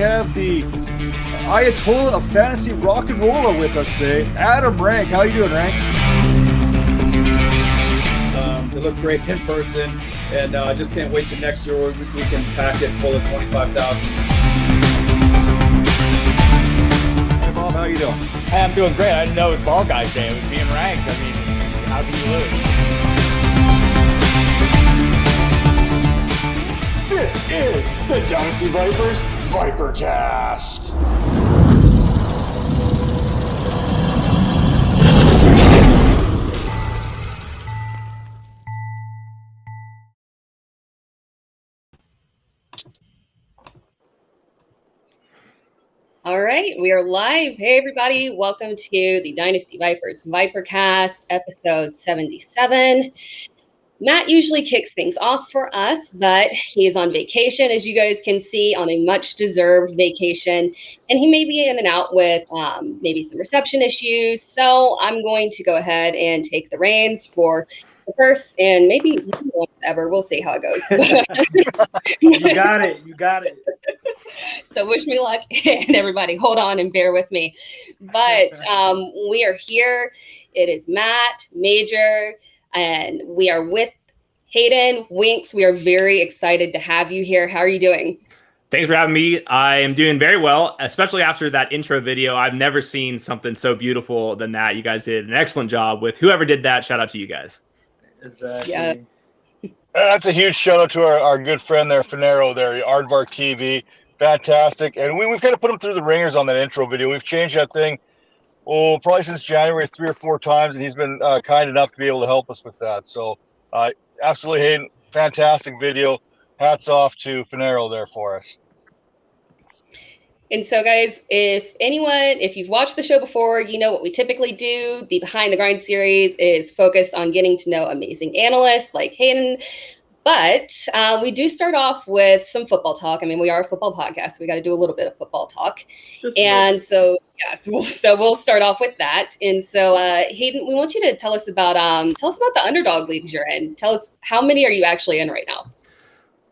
have the Ayatollah of fantasy rock and roller with us today, Adam Rank. How you doing, Rank? They look great in person, and I just can't wait till next year where we can pack it full of 25,000. Hey, Bob, how you doing? Hey, I'm doing great. I didn't know it was Ball Guys Day. It was being ranked. I mean, how can you lose? This is the Dynasty Vipers ViperCast. All right, we are live. Hey, everybody. Welcome to the Dynasty Vipers ViperCast, episode 77. Matt usually kicks things off for us, but he is on vacation, as you guys can see, on a much-deserved vacation, and he may be in and out with maybe some reception issues, so I'm going to go ahead and take the reins for the first and maybe once ever. We'll see how it goes. You got it. You got it. So wish me luck, and everybody hold on and bear with me. But we are here. It is Matt, Major, and we are with Hayden Winks. We are very excited to have you here. How are you doing? Thanks for having me. I am doing very well, especially after that intro video. I've never seen something so beautiful than that. You guys did an excellent job with whoever did that. Shout out to you guys. Exactly. Yeah. That's a huge shout out to our good friend there, Finero there, Aardvark TV. Fantastic. And we've kind of put him through the ringers on that intro video. We've changed that thing, probably since January 3 or 4 times, and he's been kind enough to be able to help us with that. So absolutely, Hayden, fantastic video. Hats off to Finero there for us. And so, guys, if you've watched the show before, you know what we typically do. The Behind the Grind series is focused on getting to know amazing analysts like Hayden. But we do start off with some football talk. I mean, we are a football podcast, so we got to do a little bit of football talk. And so, yes, we'll start off with that. And so, Hayden, we want you to tell us about the Underdog leagues you're in. Tell us, how many are you actually in right now?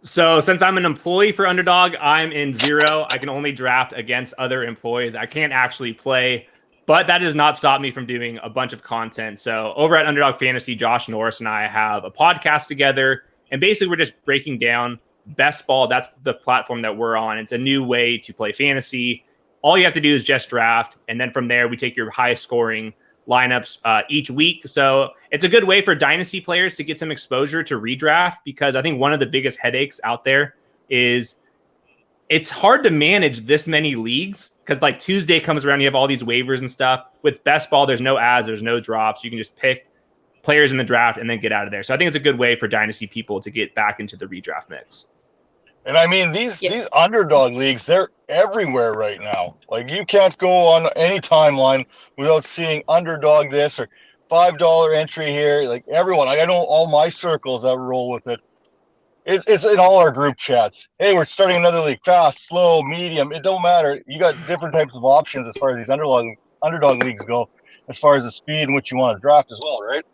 So since I'm an employee for Underdog, I'm in 0. I can only draft against other employees. I can't actually play, but that does not stop me from doing a bunch of content. So over at Underdog Fantasy, Josh Norris and I have a podcast together. And basically, we're just breaking down best ball. That's the platform that we're on. It's a new way to play fantasy. All you have to do is just draft. And then from there, we take your highest scoring lineups each week. So it's a good way for Dynasty players to get some exposure to redraft, because I think one of the biggest headaches out there is it's hard to manage this many leagues, because like Tuesday comes around, you have all these waivers and stuff. With best ball, there's no ads, there's no drops. You can just pick players in the draft and then get out of there. So I think it's a good way for Dynasty people to get back into the redraft mix. And I mean, these Underdog leagues, they're everywhere right now. Like, you can't go on any timeline without seeing Underdog this or $5 entry here. Like, everyone, I know all my circles that roll with it. It's in all our group chats. Hey, we're starting another league. Fast, slow, medium. It don't matter. You got different types of options as far as these underdog leagues go, as far as the speed in which you want to draft as well, right?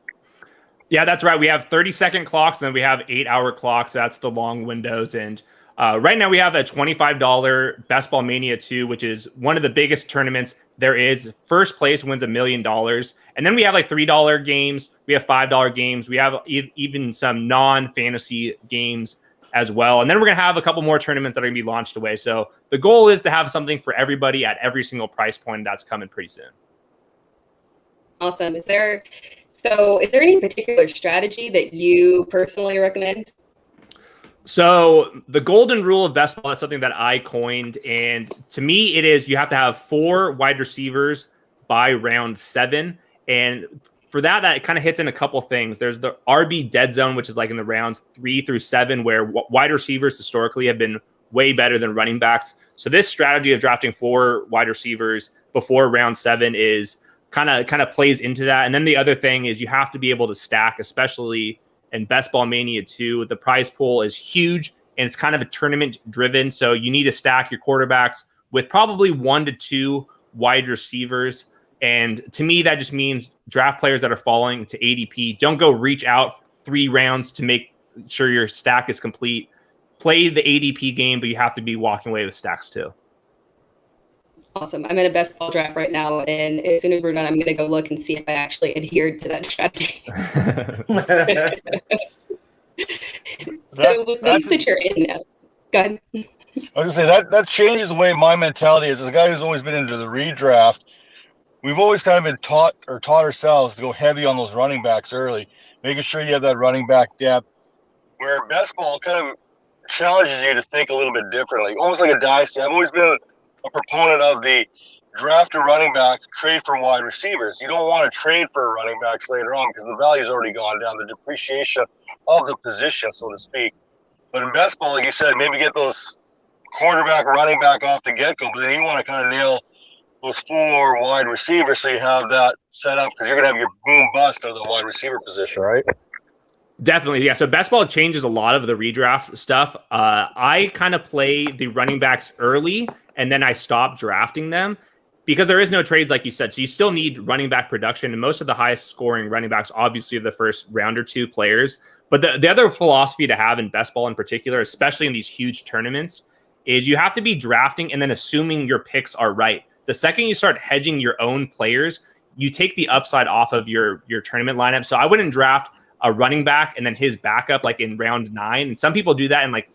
Yeah, that's right. We have 30-second clocks, and then we have 8-hour clocks. That's the long windows. And right now we have a $25 Best Ball Mania 2, which is one of the biggest tournaments there is. First place wins $1 million. And then we have like $3 games. We have $5 games. We have even some non-fantasy games as well. And then we're going to have a couple more tournaments that are going to be launched away. So the goal is to have something for everybody at every single price point. That's coming pretty soon. Awesome. Is there any particular strategy that you personally recommend? So the golden rule of best ball is something that I coined. And to me, it is you have to have 4 wide receivers by round 7. And for that kind of hits in a couple things. There's the RB dead zone, which is like in the rounds 3 through 7, where wide receivers historically have been way better than running backs. So this strategy of drafting 4 wide receivers before round 7 is kind of plays into that. And then the other thing is you have to be able to stack, especially in Best Ball Mania 2. The prize pool is huge, and it's kind of a tournament driven. So you need to stack your quarterbacks with probably 1 to 2 wide receivers. And to me, that just means draft players that are falling to ADP. Don't go reach out 3 rounds to make sure your stack is complete. Play the ADP game, but you have to be walking away with stacks too. Awesome. I'm in a best ball draft right now, and as soon as we're done, I'm going to go look and see if I actually adhered to that strategy. So with leagues that you're in now, go ahead. I was gonna say that changes the way my mentality is. As a guy who's always been into the redraft, we've always kind of been taught ourselves to go heavy on those running backs early, making sure you have that running back depth. Where best ball kind of challenges you to think a little bit differently, almost like a dynasty. I've always been a proponent of the draft a running back, trade for wide receivers. You don't want to trade for running backs later on because the value's already gone down, the depreciation of the position, so to speak. But in best ball, like you said, maybe get those quarterback, running back off the get-go, but then you want to kind of nail those 4 wide receivers so you have that set up because you're going to have your boom bust of the wide receiver position, right? Definitely, yeah. So best ball changes a lot of the redraft stuff. I kind of play the running backs early, and then I stop drafting them because there is no trades, like you said. So you still need running back production, and most of the highest scoring running backs, obviously, are the first round or 2 players. But the other philosophy to have in best ball in particular, especially in these huge tournaments, is you have to be drafting and then assuming your picks are right. The second you start hedging your own players, you take the upside off of your tournament lineup. So I wouldn't draft a running back and then his backup like in round 9. And some people do that in like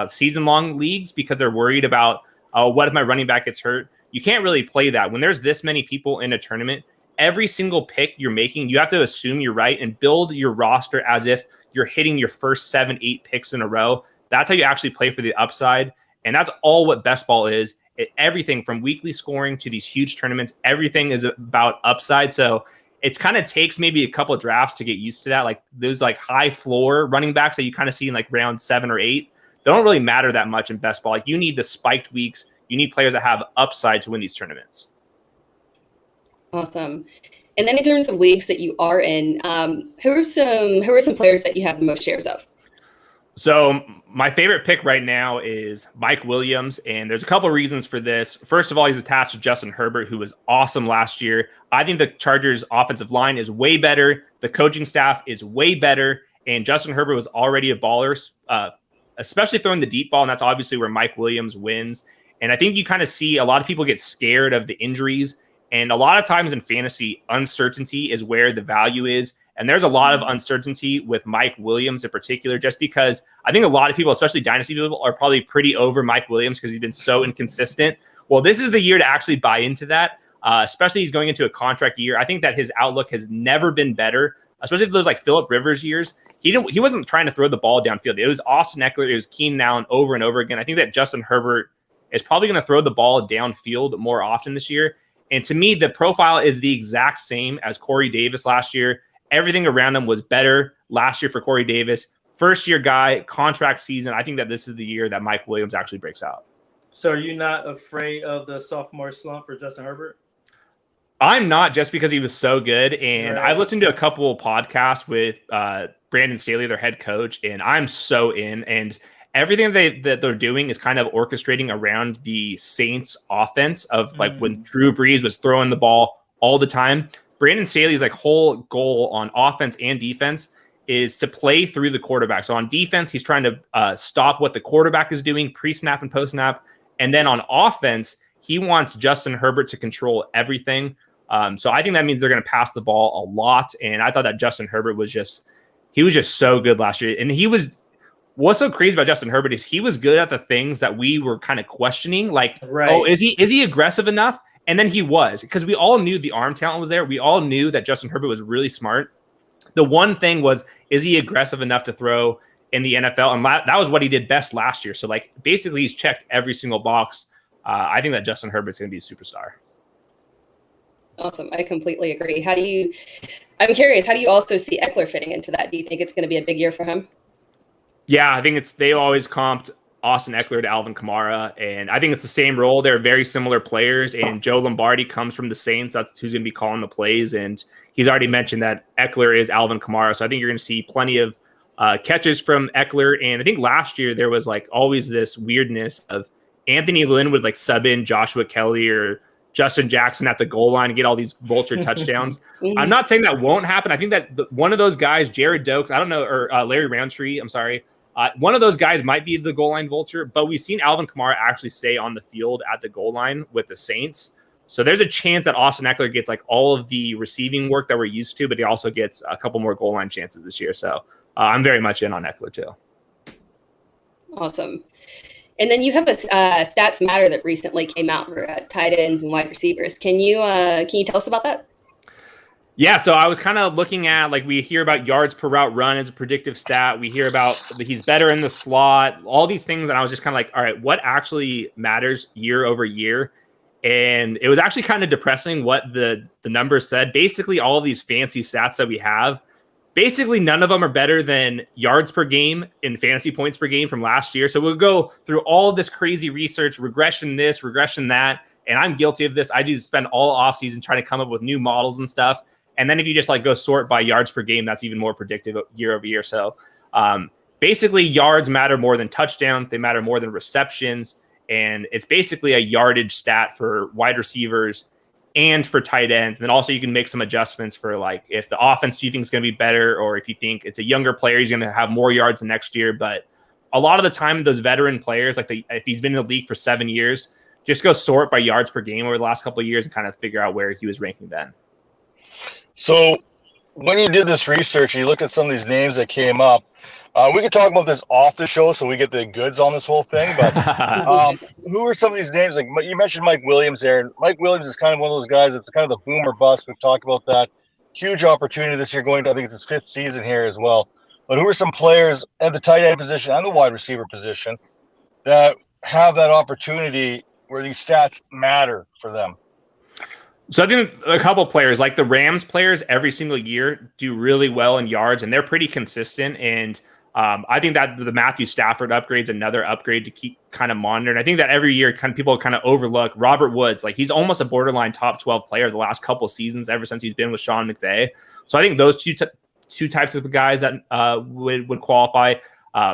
season-long leagues because they're worried about, what if my running back gets hurt? You can't really play that. When there's this many people in a tournament, every single pick you're making, you have to assume you're right and build your roster as if you're hitting your first 7-8 picks in a row. That's how you actually play for the upside. And that's all what best ball is. Everything from weekly scoring to these huge tournaments, everything is about upside. So it kind of takes maybe a couple of drafts to get used to that. Like those like high floor running backs that you kind of see in like round 7 or 8, they don't really matter that much in best ball. Like you need the spiked weeks. You need players that have upside to win these tournaments. Awesome. And then in terms of leagues that you are in, who are some players that you have the most shares of? So my favorite pick right now is Mike Williams, and there's a couple of reasons for this. First of all, he's attached to Justin Herbert, who was awesome last year. I think the Chargers' offensive line is way better. The coaching staff is way better, and Justin Herbert was already a baller, especially throwing the deep ball, and that's obviously where Mike Williams wins. And I think you kind of see a lot of people get scared of the injuries, and a lot of times in fantasy, uncertainty is where the value is. And there's a lot of uncertainty with Mike Williams in particular, just because I think a lot of people, especially Dynasty people, are probably pretty over Mike Williams because he's been so inconsistent. Well, this is the year to actually buy into that, especially he's going into a contract year. I think that his outlook has never been better, especially for those like Phillip Rivers years. He wasn't trying to throw the ball downfield. It was Austin Eckler. It was Keenan Allen over and over again. I think that Justin Herbert is probably going to throw the ball downfield more often this year. And to me, the profile is the exact same as Corey Davis last year. Everything around him was better last year for Corey Davis. First-year guy, contract season. I think that this is the year that Mike Williams actually breaks out. So are you not afraid of the sophomore slump for Justin Herbert? I'm not, just because he was so good. And Right. I've listened to a couple of podcasts with Brandon Staley, their head coach, and I'm so in. And everything that they're doing is kind of orchestrating around the Saints offense of like when Drew Brees was throwing the ball all the time. Brandon Staley's like whole goal on offense and defense is to play through the quarterback. So on defense, he's trying to stop what the quarterback is doing pre-snap and post-snap. And then on offense, he wants Justin Herbert to control everything. So I think that means they're going to pass the ball a lot. And I thought that Justin Herbert was just so good last year. And what's so crazy about Justin Herbert is he was good at the things that we were kind of questioning. Like, Right. Oh, is he aggressive enough? And then he was, because we all knew the arm talent was there. We all knew that Justin Herbert was really smart. The one thing was, is he aggressive enough to throw in the NFL? And that was what he did best last year. So like basically he's checked every single box. I think that Justin Herbert's going to be a superstar. Awesome. I completely agree. I'm curious, how do you also see Eckler fitting into that? Do you think it's going to be a big year for him? Yeah, I think they always comped Austin Eckler to Alvin Kamara, and I think it's the same role. They're very similar players, and Joe Lombardi comes from the Saints. That's who's going to be calling the plays, and he's already mentioned that Eckler is Alvin Kamara, so I think you're going to see plenty of catches from Eckler. And I think last year there was like always this weirdness of Anthony Lynn would like sub in Joshua Kelly or Justin Jackson at the goal line and get all these vulture touchdowns. I'm not saying that won't happen. I think that one of those guys, Jared Dokes, I don't know, or Larry Roundtree, I'm sorry, One of those guys might be the goal line vulture, but we've seen Alvin Kamara actually stay on the field at the goal line with the Saints. So there's a chance that Austin Eckler gets like all of the receiving work that we're used to, but he also gets a couple more goal line chances this year. So I'm very much in on Eckler too. Awesome. And then you have a Stats Matter that recently came out for tight ends and wide receivers. Can you tell us about that? Yeah, so I was kind of looking at, like, we hear about yards per route run as a predictive stat. We hear about he's better in the slot, all these things. And I was just kind of like, all right, what actually matters year over year? And it was actually kind of depressing what the numbers said. Basically, all of these fancy stats that we have, basically none of them are better than yards per game and fantasy points per game from last year. So we'll go through all of this crazy research, regression this, regression that. And I'm guilty of this. I do spend all offseason trying to come up with new models and stuff. And then if you just like go sort by yards per game, that's even more predictive year over year. So basically yards matter more than touchdowns. They matter more than receptions. And it's basically a yardage stat for wide receivers and for tight ends. And then also you can make some adjustments for like if the offense you think is going to be better, or if you think it's a younger player, he's going to have more yards next year. But a lot of the time, those veteran players, like if he's been in the league for 7 years, just go sort by yards per game over the last couple of years and kind of figure out where he was ranking then. So when you did this research, you looked at some of these names that came up. We could talk about this off the show so we get the goods on this whole thing. But who are some of these names? Like you mentioned Mike Williams there. And Mike Williams is kind of one of those guys that's kind of the boom or bust. We've talked about that. Huge opportunity this year going to, I think it's his 5th season here as well. But who are some players at the tight end position and the wide receiver position that have that opportunity where these stats matter for them? So I think a couple players, like the Rams players, every single year do really well in yards, and they're pretty consistent. And I think that the Matthew Stafford upgrade is another upgrade to keep kind of monitoring. I think that every year kind of people kind of overlook Robert Woods. Like he's almost a borderline top 12 player the last couple seasons ever since he's been with Sean McVay. So I think those two types of guys that would qualify.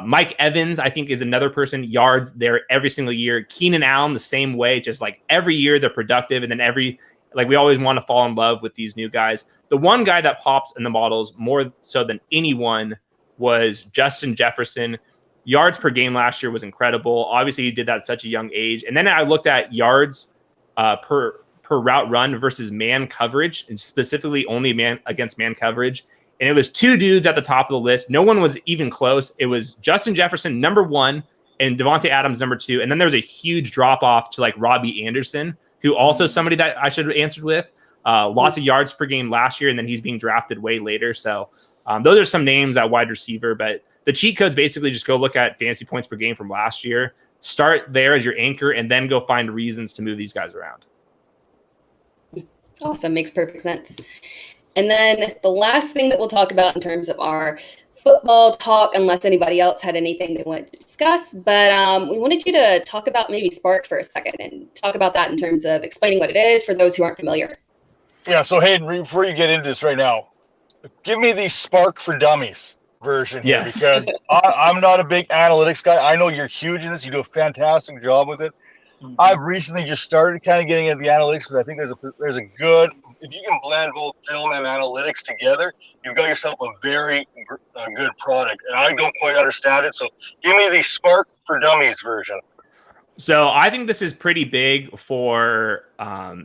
Mike Evans, I think, is another person, yards there every single year. Keenan Allen, the same way, just like every year they're productive. And then like we always want to fall in love with these new guys. The one guy that pops in the models more so than anyone was Justin Jefferson. Yards per game last year was incredible. Obviously, he did that at such a young age. And then I looked at yards per route run versus man coverage, and specifically only against man coverage. And it was 2 dudes at the top of the list. No one was even close. It was Justin Jefferson, number 1, and Devontae Adams, number 2. And then there was a huge drop off to like Robbie Anderson, who also somebody that I should have answered with. Lots of yards per game last year, and then he's being drafted way later. So those are some names at wide receiver. But the cheat codes basically just go look at fantasy points per game from last year, start there as your anchor, and then go find reasons to move these guys around. Awesome. Makes perfect sense. And then the last thing that we'll talk about in terms of our football talk, unless anybody else had anything they wanted to discuss, but we wanted you to talk about maybe Spark for a second and talk about that in terms of explaining what it is for those who aren't familiar. Yeah, so Hayden, before you get into this right now, give me the Spark for Dummies version here, Yes. because I'm not a big analytics guy. I know you're huge in this. You do a fantastic job with it. Mm-hmm. I've recently just started kind of getting into the analytics because I think there's a good, if you can blend both film and analytics together, you've got yourself a very good product. And I don't quite understand it. So give me the Spark for Dummies version. So I think this is pretty big for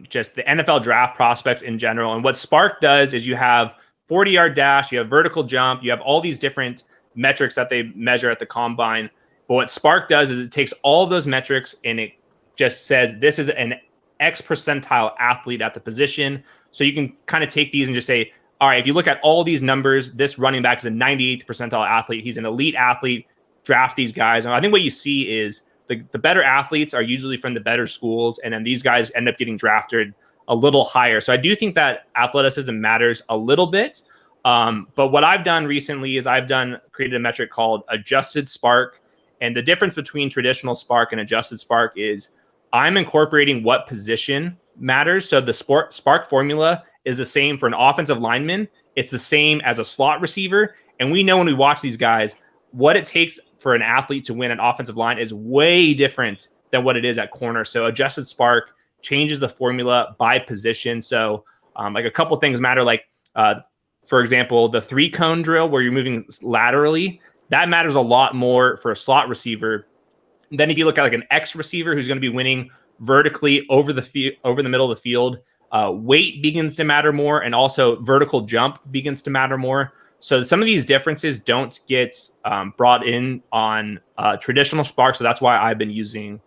just the NFL draft prospects in general. And what Spark does is you have 40-yard dash, you have vertical jump, you have all these different metrics that they measure at the combine. But what Spark does is it takes all of those metrics and it just says this is an X percentile athlete at the position. So you can kind of take these and just say, all right, if you look at all these numbers, this running back is a 98th percentile athlete. He's an elite athlete. Draft these guys. And I think what you see is the better athletes are usually from the better schools. And then these guys end up getting drafted a little higher. So I do think that athleticism matters a little bit. But what I've done recently is created a metric called adjusted Spark. And the difference between traditional Spark and adjusted Spark is I'm incorporating what position matters. So the Spark formula is the same for an offensive lineman. It's the same as a slot receiver. And we know when we watch these guys, what it takes for an athlete to win an offensive line is way different than what it is at corner. So adjusted Spark changes the formula by position. So like a couple things matter. Like, for example, the 3-cone drill where you're moving laterally, that matters a lot more for a slot receiver. Then if you look at like an X receiver who's going to be winning vertically over the middle of the field, weight begins to matter more, and also vertical jump begins to matter more. So some of these differences don't get brought in on traditional Spark. So that's why I've been using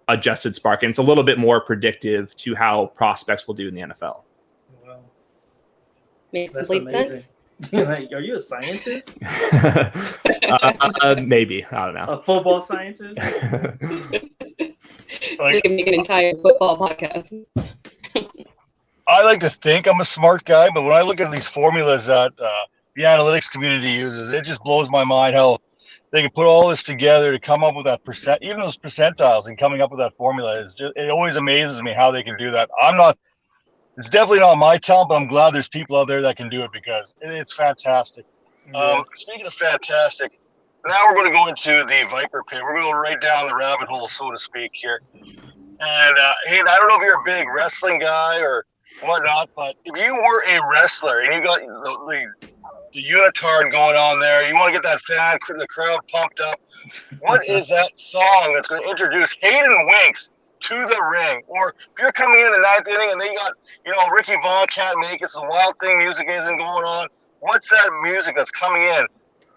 adjusted Spark, and it's a little bit more predictive to how prospects will do in the NFL. Wow. Makes That's complete amazing. sense. Like, are you a scientist? Maybe, I don't know. A football scientist? We can make an entire football podcast. I like to think I'm a smart guy, but when I look at these formulas that the analytics community uses, it just blows my mind how they can put all this together to come up with that percent, even those percentiles, and coming up with that formula is just, it always amazes me how they can do that. It's definitely not my talent, but I'm glad there's people out there that can do it because it's fantastic. Yeah. Speaking of fantastic, now we're going to go into the Viper pit. We're going to go right down the rabbit hole, so to speak, here. And Hayden, I don't know if you're a big wrestling guy or whatnot, but if you were a wrestler and you got the unitard going on there, you want to get the crowd pumped up, what is that song that's going to introduce Hayden Winks to the ring? Or if you're coming in the ninth inning and they got, Ricky Vaughn can't make it, so Wild Thing music isn't going on, what's that music that's coming in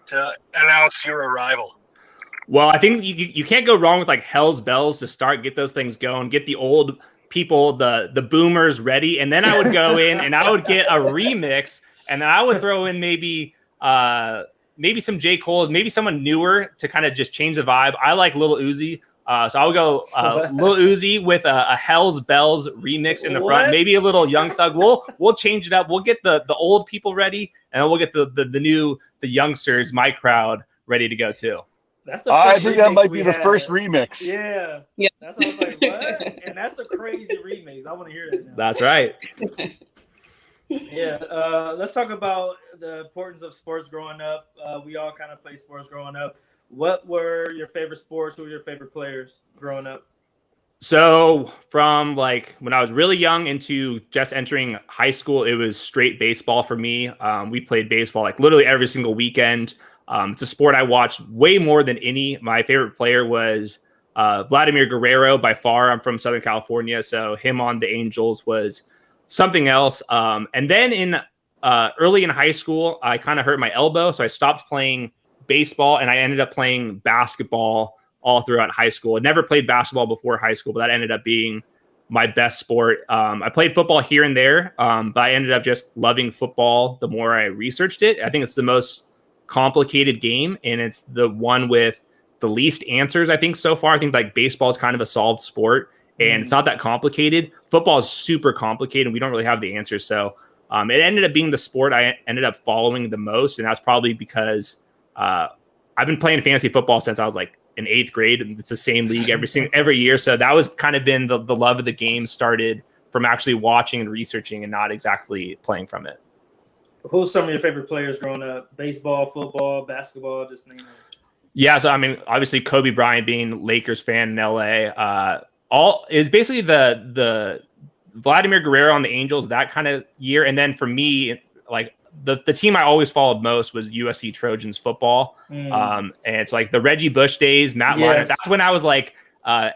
to announce your arrival? Well, I think you can't go wrong with like Hell's Bells to get those things going, get the old people, the boomers ready, and then I would go in and I would get a remix, and then I would throw in maybe some J. Cole, maybe someone newer to kind of just change the vibe. I like Lil Uzi. So I would go Lil Uzi with a Hell's Bells remix in the front, maybe a little Young Thug. We'll change it up. We'll get the old people ready, and then we'll get the youngsters, my crowd, ready to go too. I think that might be the first remix. Yeah. That's what I was like, what? And that's a crazy remix. I want to hear that now. That's right. Yeah. Let's talk about the importance of sports growing up. We all kind of play sports growing up. What were your favorite sports? Who were your favorite players growing up? So from like when I was really young into just entering high school, it was straight baseball for me. We played baseball like literally every single weekend. It's a sport I watched way more than any. My favorite player was Vladimir Guerrero by far. I'm from Southern California, so him on the Angels was something else. And then early in high school, I kind of hurt my elbow, so I stopped playing baseball, and I ended up playing basketball all throughout high school. I never played basketball before high school, but that ended up being my best sport. I played football here and there, but I ended up just loving football the more I researched it. I think it's the most complicated game, and it's the one with the least answers, I think, so far. I think like baseball is kind of a solved sport, and it's not that complicated. Football is super complicated, and we don't really have the answers. So it ended up being the sport I ended up following the most, and that's probably because I've been playing fantasy football since I was like in 8th grade, and it's the same league every year. So that was kind of been the love of the game started from actually watching and researching and not exactly playing from it. Who's some of your favorite players growing up? Baseball, football, basketball, just name them. Yeah, so I mean, obviously Kobe Bryant being Lakers fan in LA, all is basically the Vladimir Guerrero on the Angels that kind of year, and then for me, like the team I always followed most was USC Trojans football, and it's like the Reggie Bush days, Matt Leinart. That's when I was like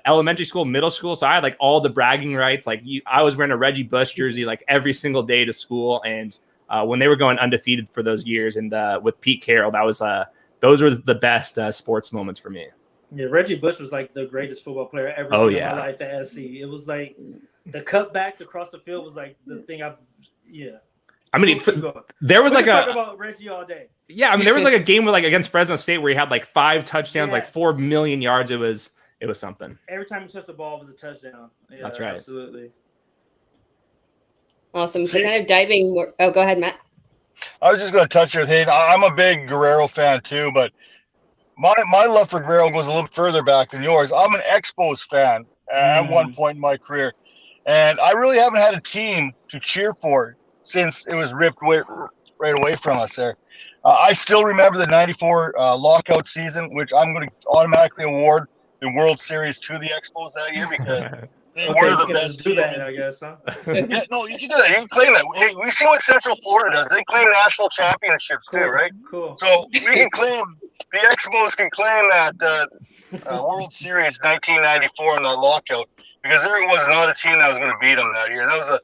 elementary school, middle school, so I had like all the bragging rights. Like I was wearing a Reggie Bush jersey like every single day to school, and when they were going undefeated for those years, and with Pete Carroll, that was those were the best sports moments for me. Yeah, Reggie Bush was like the greatest football player I ever seen in my life at SC. It was like the cutbacks across the field was like the thing I mean, there was like talk about Reggie all day. Yeah, I mean, there was like a game with like against Fresno State where he had like 5 touchdowns, like 4 million yards. It was something. Every time he touched the ball, it was a touchdown. Yeah, that's right. Absolutely. Awesome. So kind of diving more. Oh, go ahead, Matt. I was just going to touch your Hayden. I'm a big Guerrero fan too, but my love for Guerrero goes a little further back than yours. I'm an Expos fan at one point in my career, and I really haven't had a team to cheer for since it was ripped right away from us there. I still remember the 94 lockout season, which I'm going to automatically award the World Series to the Expos that year because they were the best team. Do that, I guess, huh? Yeah, no, you can do that. You can claim that. Hey, we see what Central Florida does. They claim national championships too, right? Cool. So we can claim the Expos can claim that World Series 1994 in that lockout, because there was not a team that was going to beat them that year. That was a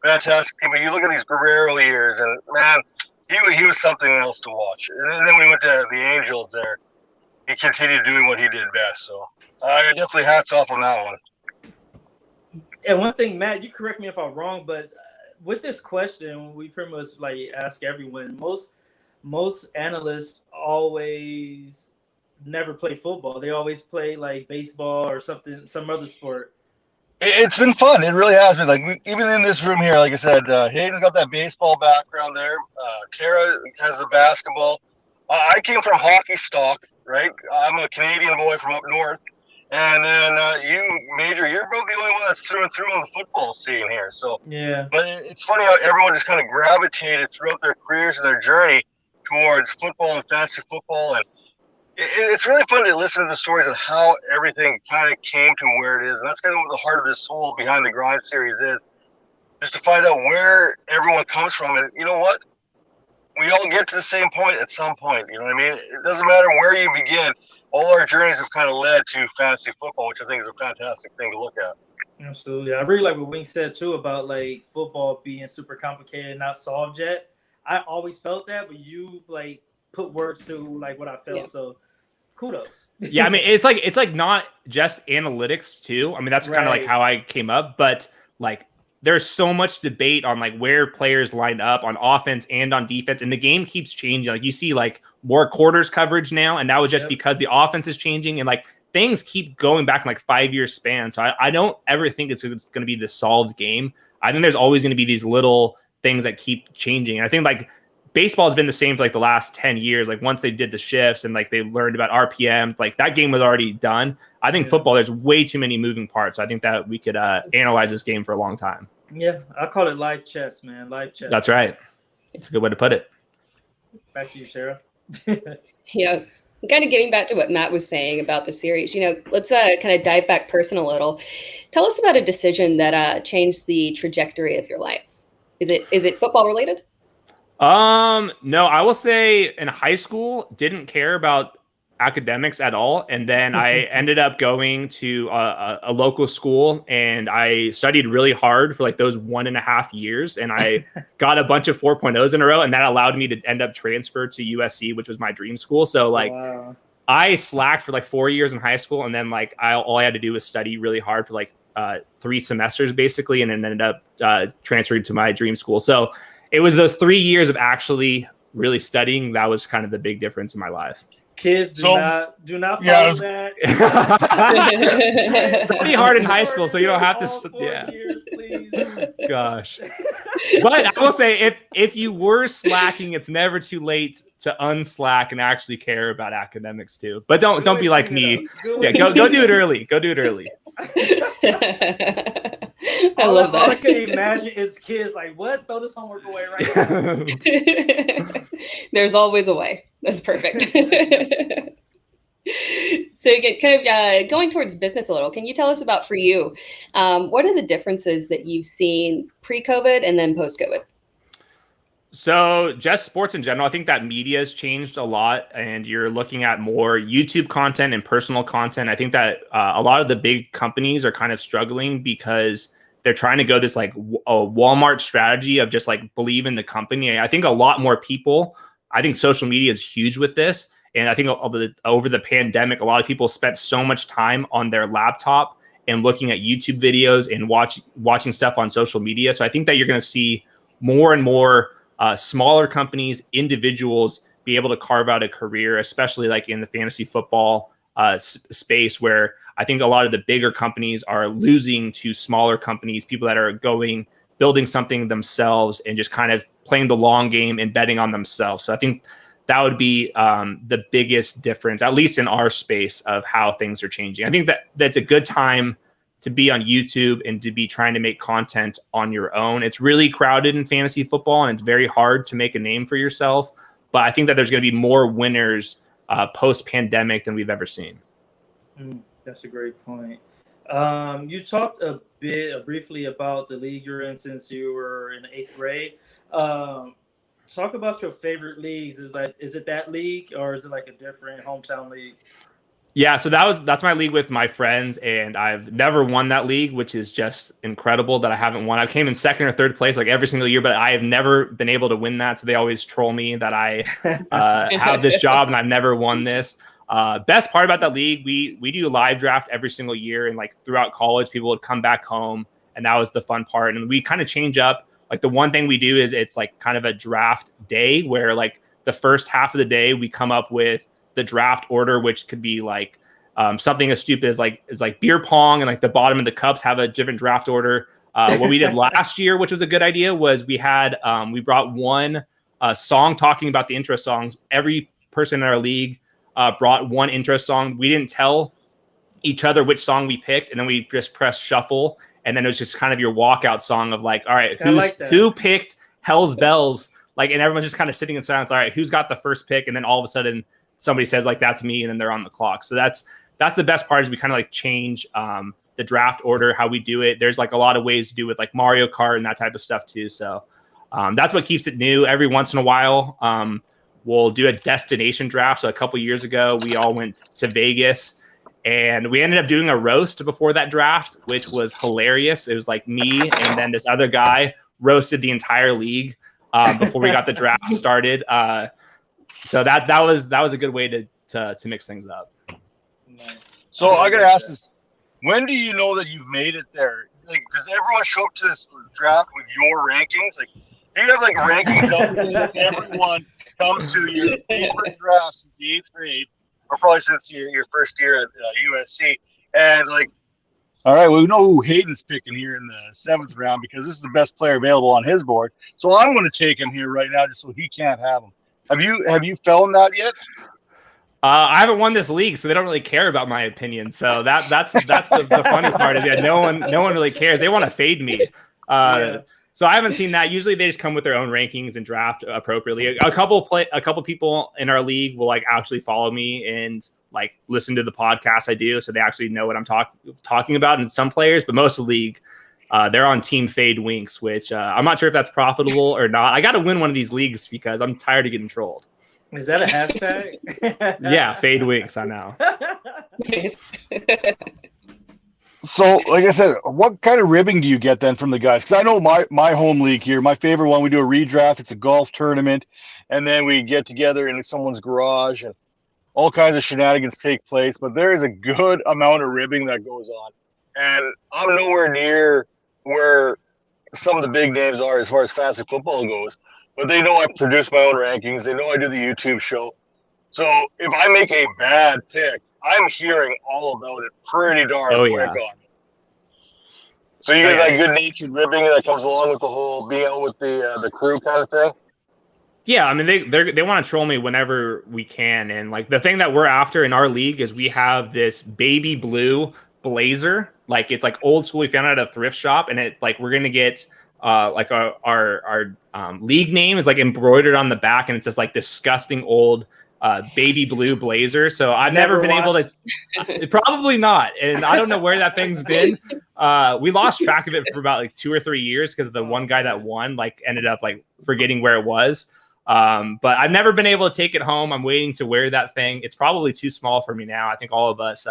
fantastic team. But you look at these Guerrero years, and man, he was something else to watch. And then we went to the Angels there. He continued doing what he did best. So definitely hats off on that one. And one thing, Matt, you correct me if I'm wrong, but with this question, we pretty much like ask everyone. Most analysts always never play football. They always play like baseball or some other sport. It's been fun. It really has been. Like even in this room here, like I said, Hayden got that baseball background there. Tera has the basketball. I came from hockey stock, right? I'm a Canadian boy from up north. And then you're about the only one that's through and through on the football scene here. So yeah. But it's funny how everyone just kind of gravitated throughout their careers and their journey towards football and fantasy football, and it's really fun to listen to the stories of how everything kind of came to where it is, and that's kind of what the heart of this whole Behind the Grind series is, just to find out where everyone comes from. And you know what? We all get to the same point at some point. You know what I mean? It doesn't matter where you begin. All our journeys have kind of led to fantasy football, which I think is a fantastic thing to look at. Absolutely. I really like what Wink said too about like football being super complicated and not solved yet. I always felt that, but you like put words to like what I felt. Yeah. So kudos. Yeah, I mean it's like not just analytics too. I mean that's kind of like how I came up, but like there's so much debate on like where players line up on offense and on defense, and the game keeps changing. Like you see like more quarters coverage now, and that was just because the offense is changing, and like things keep going back in like 5-year span. So I don't ever think it's going to be the solved game. I think there's always going to be these little things that keep changing. And I think like baseball has been the same for like the last 10 years. Like once they did the shifts and like they learned about RPM, like that game was already done. I think football, there's way too many moving parts. So I think that we could analyze this game for a long time. Yeah, I call it live chess, man. Live chess. That's right. It's a good way to put it. Back to you, Tera. Yes. Kind of getting back to what Matt was saying about the series, let's kind of dive back personal a little. Tell us about a decision that changed the trajectory of your life. Is it football related? No, I will say in high school, didn't care about academics at all. And then I ended up going to a local school, and I studied really hard for like those 1.5 years. And I got a bunch of 4.0s in a row, and that allowed me to end up transfer to USC, which was my dream school. So like I slacked for like 4 years in high school. And then like all I had to do was study really hard for like 3 semesters basically, and then ended up transferring to my dream school. So it was those 3 years of actually really studying. That was kind of the big difference in my life. Kids, do not follow that. Study hard in high school, so you don't have to. Years, please. Gosh, but I will say, if you were slacking, it's never too late to unslack and actually care about academics too. But don't be like me. Yeah, go do it early. Go do it early. I love that. All I can imagine is kids like, what? Throw this homework away right now. There's always a way. That's perfect. So again, kind of going towards business a little, can you tell us about for you, what are the differences that you've seen pre-COVID and then post-COVID? So just sports in general, I think that media has changed a lot, and you're looking at more YouTube content and personal content. I think that a lot of the big companies are kind of struggling because they're trying to go this like a Walmart strategy of just like believe in the company. I think a lot more people, I think social media is huge with this. And I think over the pandemic, a lot of people spent so much time on their laptop and looking at YouTube videos and watching stuff on social media. So I think that you're going to see more and more smaller companies, individuals be able to carve out a career, especially like in the fantasy football space, where I think a lot of the bigger companies are losing to smaller companies, people that are building something themselves and just kind of playing the long game and betting on themselves. So I think that would be the biggest difference, at least in our space, of how things are changing. I think that's a good time to be on YouTube and to be trying to make content on your own. It's really crowded in fantasy football, and it's very hard to make a name for yourself. But I think that there's going to be more winners post-pandemic than we've ever seen. That's a great point. You talked briefly about the league you're in since you were in 8th grade. talk about your favorite leagues. Is it that league or is it like a different hometown league? Yeah, so that's my league with my friends, and I've never won that league, which is just incredible that I haven't won. I came in second or third place like every single year, but I have never been able to win that. So they always troll me that I have this job and I've never won this. Best part about that league, we do a live draft every single year, and like throughout college, people would come back home, and that was the fun part. And we kind of change up. Like the one thing we do is it's like kind of a draft day where like the first half of the day we come up with the draft order, which could be like something as stupid as like beer pong, and like the bottom of the cups have a different draft order. What we did last year, which was a good idea, was we brought one song talking about the intro songs. Every person in our league brought one intro song. We didn't tell each other which song we picked, and then we just pressed shuffle, and then it was just kind of your walkout song of like, all right, who picked Hell's Bells? Like, and everyone's just kind of sitting in silence. All right, who's got the first pick? And then all of a sudden somebody says like, that's me, and then they're on the clock. So that's the best part, is we kind of like change the draft order, how we do it. There's like a lot of ways to do with like Mario Kart and that type of stuff too. So that's what keeps it new. Every once in a while, we'll do a destination draft. So a couple years ago, we all went to Vegas, and we ended up doing a roast before that draft, which was hilarious. It was like me and then this other guy roasted the entire league before we got the draft started. So that was a good way to mix things up. Nice. So I gotta ask this: when do you know that you've made it there? Like, does everyone show up to this draft with your rankings? Like, do you have like rankings up that everyone comes to your favorite draft since the 8th grade, or probably since your first year at USC, and like, all right, well, we know who Hayden's picking here in the 7th round because this is the best player available on his board. So I'm going to take him here right now just so he can't have him. Have you found that yet? I haven't won this league, so they don't really care about my opinion. So that's the funny part is that no one really cares. They want to fade me. So I haven't seen that. Usually they just come with their own rankings and draft appropriately. A couple people in our league will like actually follow me and like listen to the podcast I do, so they actually know what I'm talking about. And some players, but most of the league, they're on Team Hayden Winks, which I'm not sure if that's profitable or not. I got to win one of these leagues because I'm tired of getting trolled. Is that a hashtag? Yeah, Hayden Winks. I know. So, like I said, what kind of ribbing do you get then from the guys? Because I know my home league here, my favorite one, we do a redraft. It's a golf tournament, and then we get together in someone's garage, and all kinds of shenanigans take place. But there is a good amount of ribbing that goes on, and I'm nowhere near where some of the big names are as far as fantasy football goes. But they know I produce my own rankings. They know I do the YouTube show. So if I make a bad pick, I'm hearing all about it pretty darn quick on me. So you get that good-natured ribbing that comes along with the whole being out with the crew kind of thing? Yeah, I mean, they want to troll me whenever we can. And like the thing that we're after in our league is we have this baby blue blazer. Like it's like old school. We found it at a thrift shop, and it's like we're going to get like our league name is like embroidered on the back, and it's just like disgusting old baby blue blazer. So I've never been able to probably not, and I don't know where that thing's been. We lost track of it for about like 2 or 3 years because the one guy that won like ended up like forgetting where it was. But I've never been able to take it home. I'm waiting to wear that thing. It's probably too small for me now. I think all of us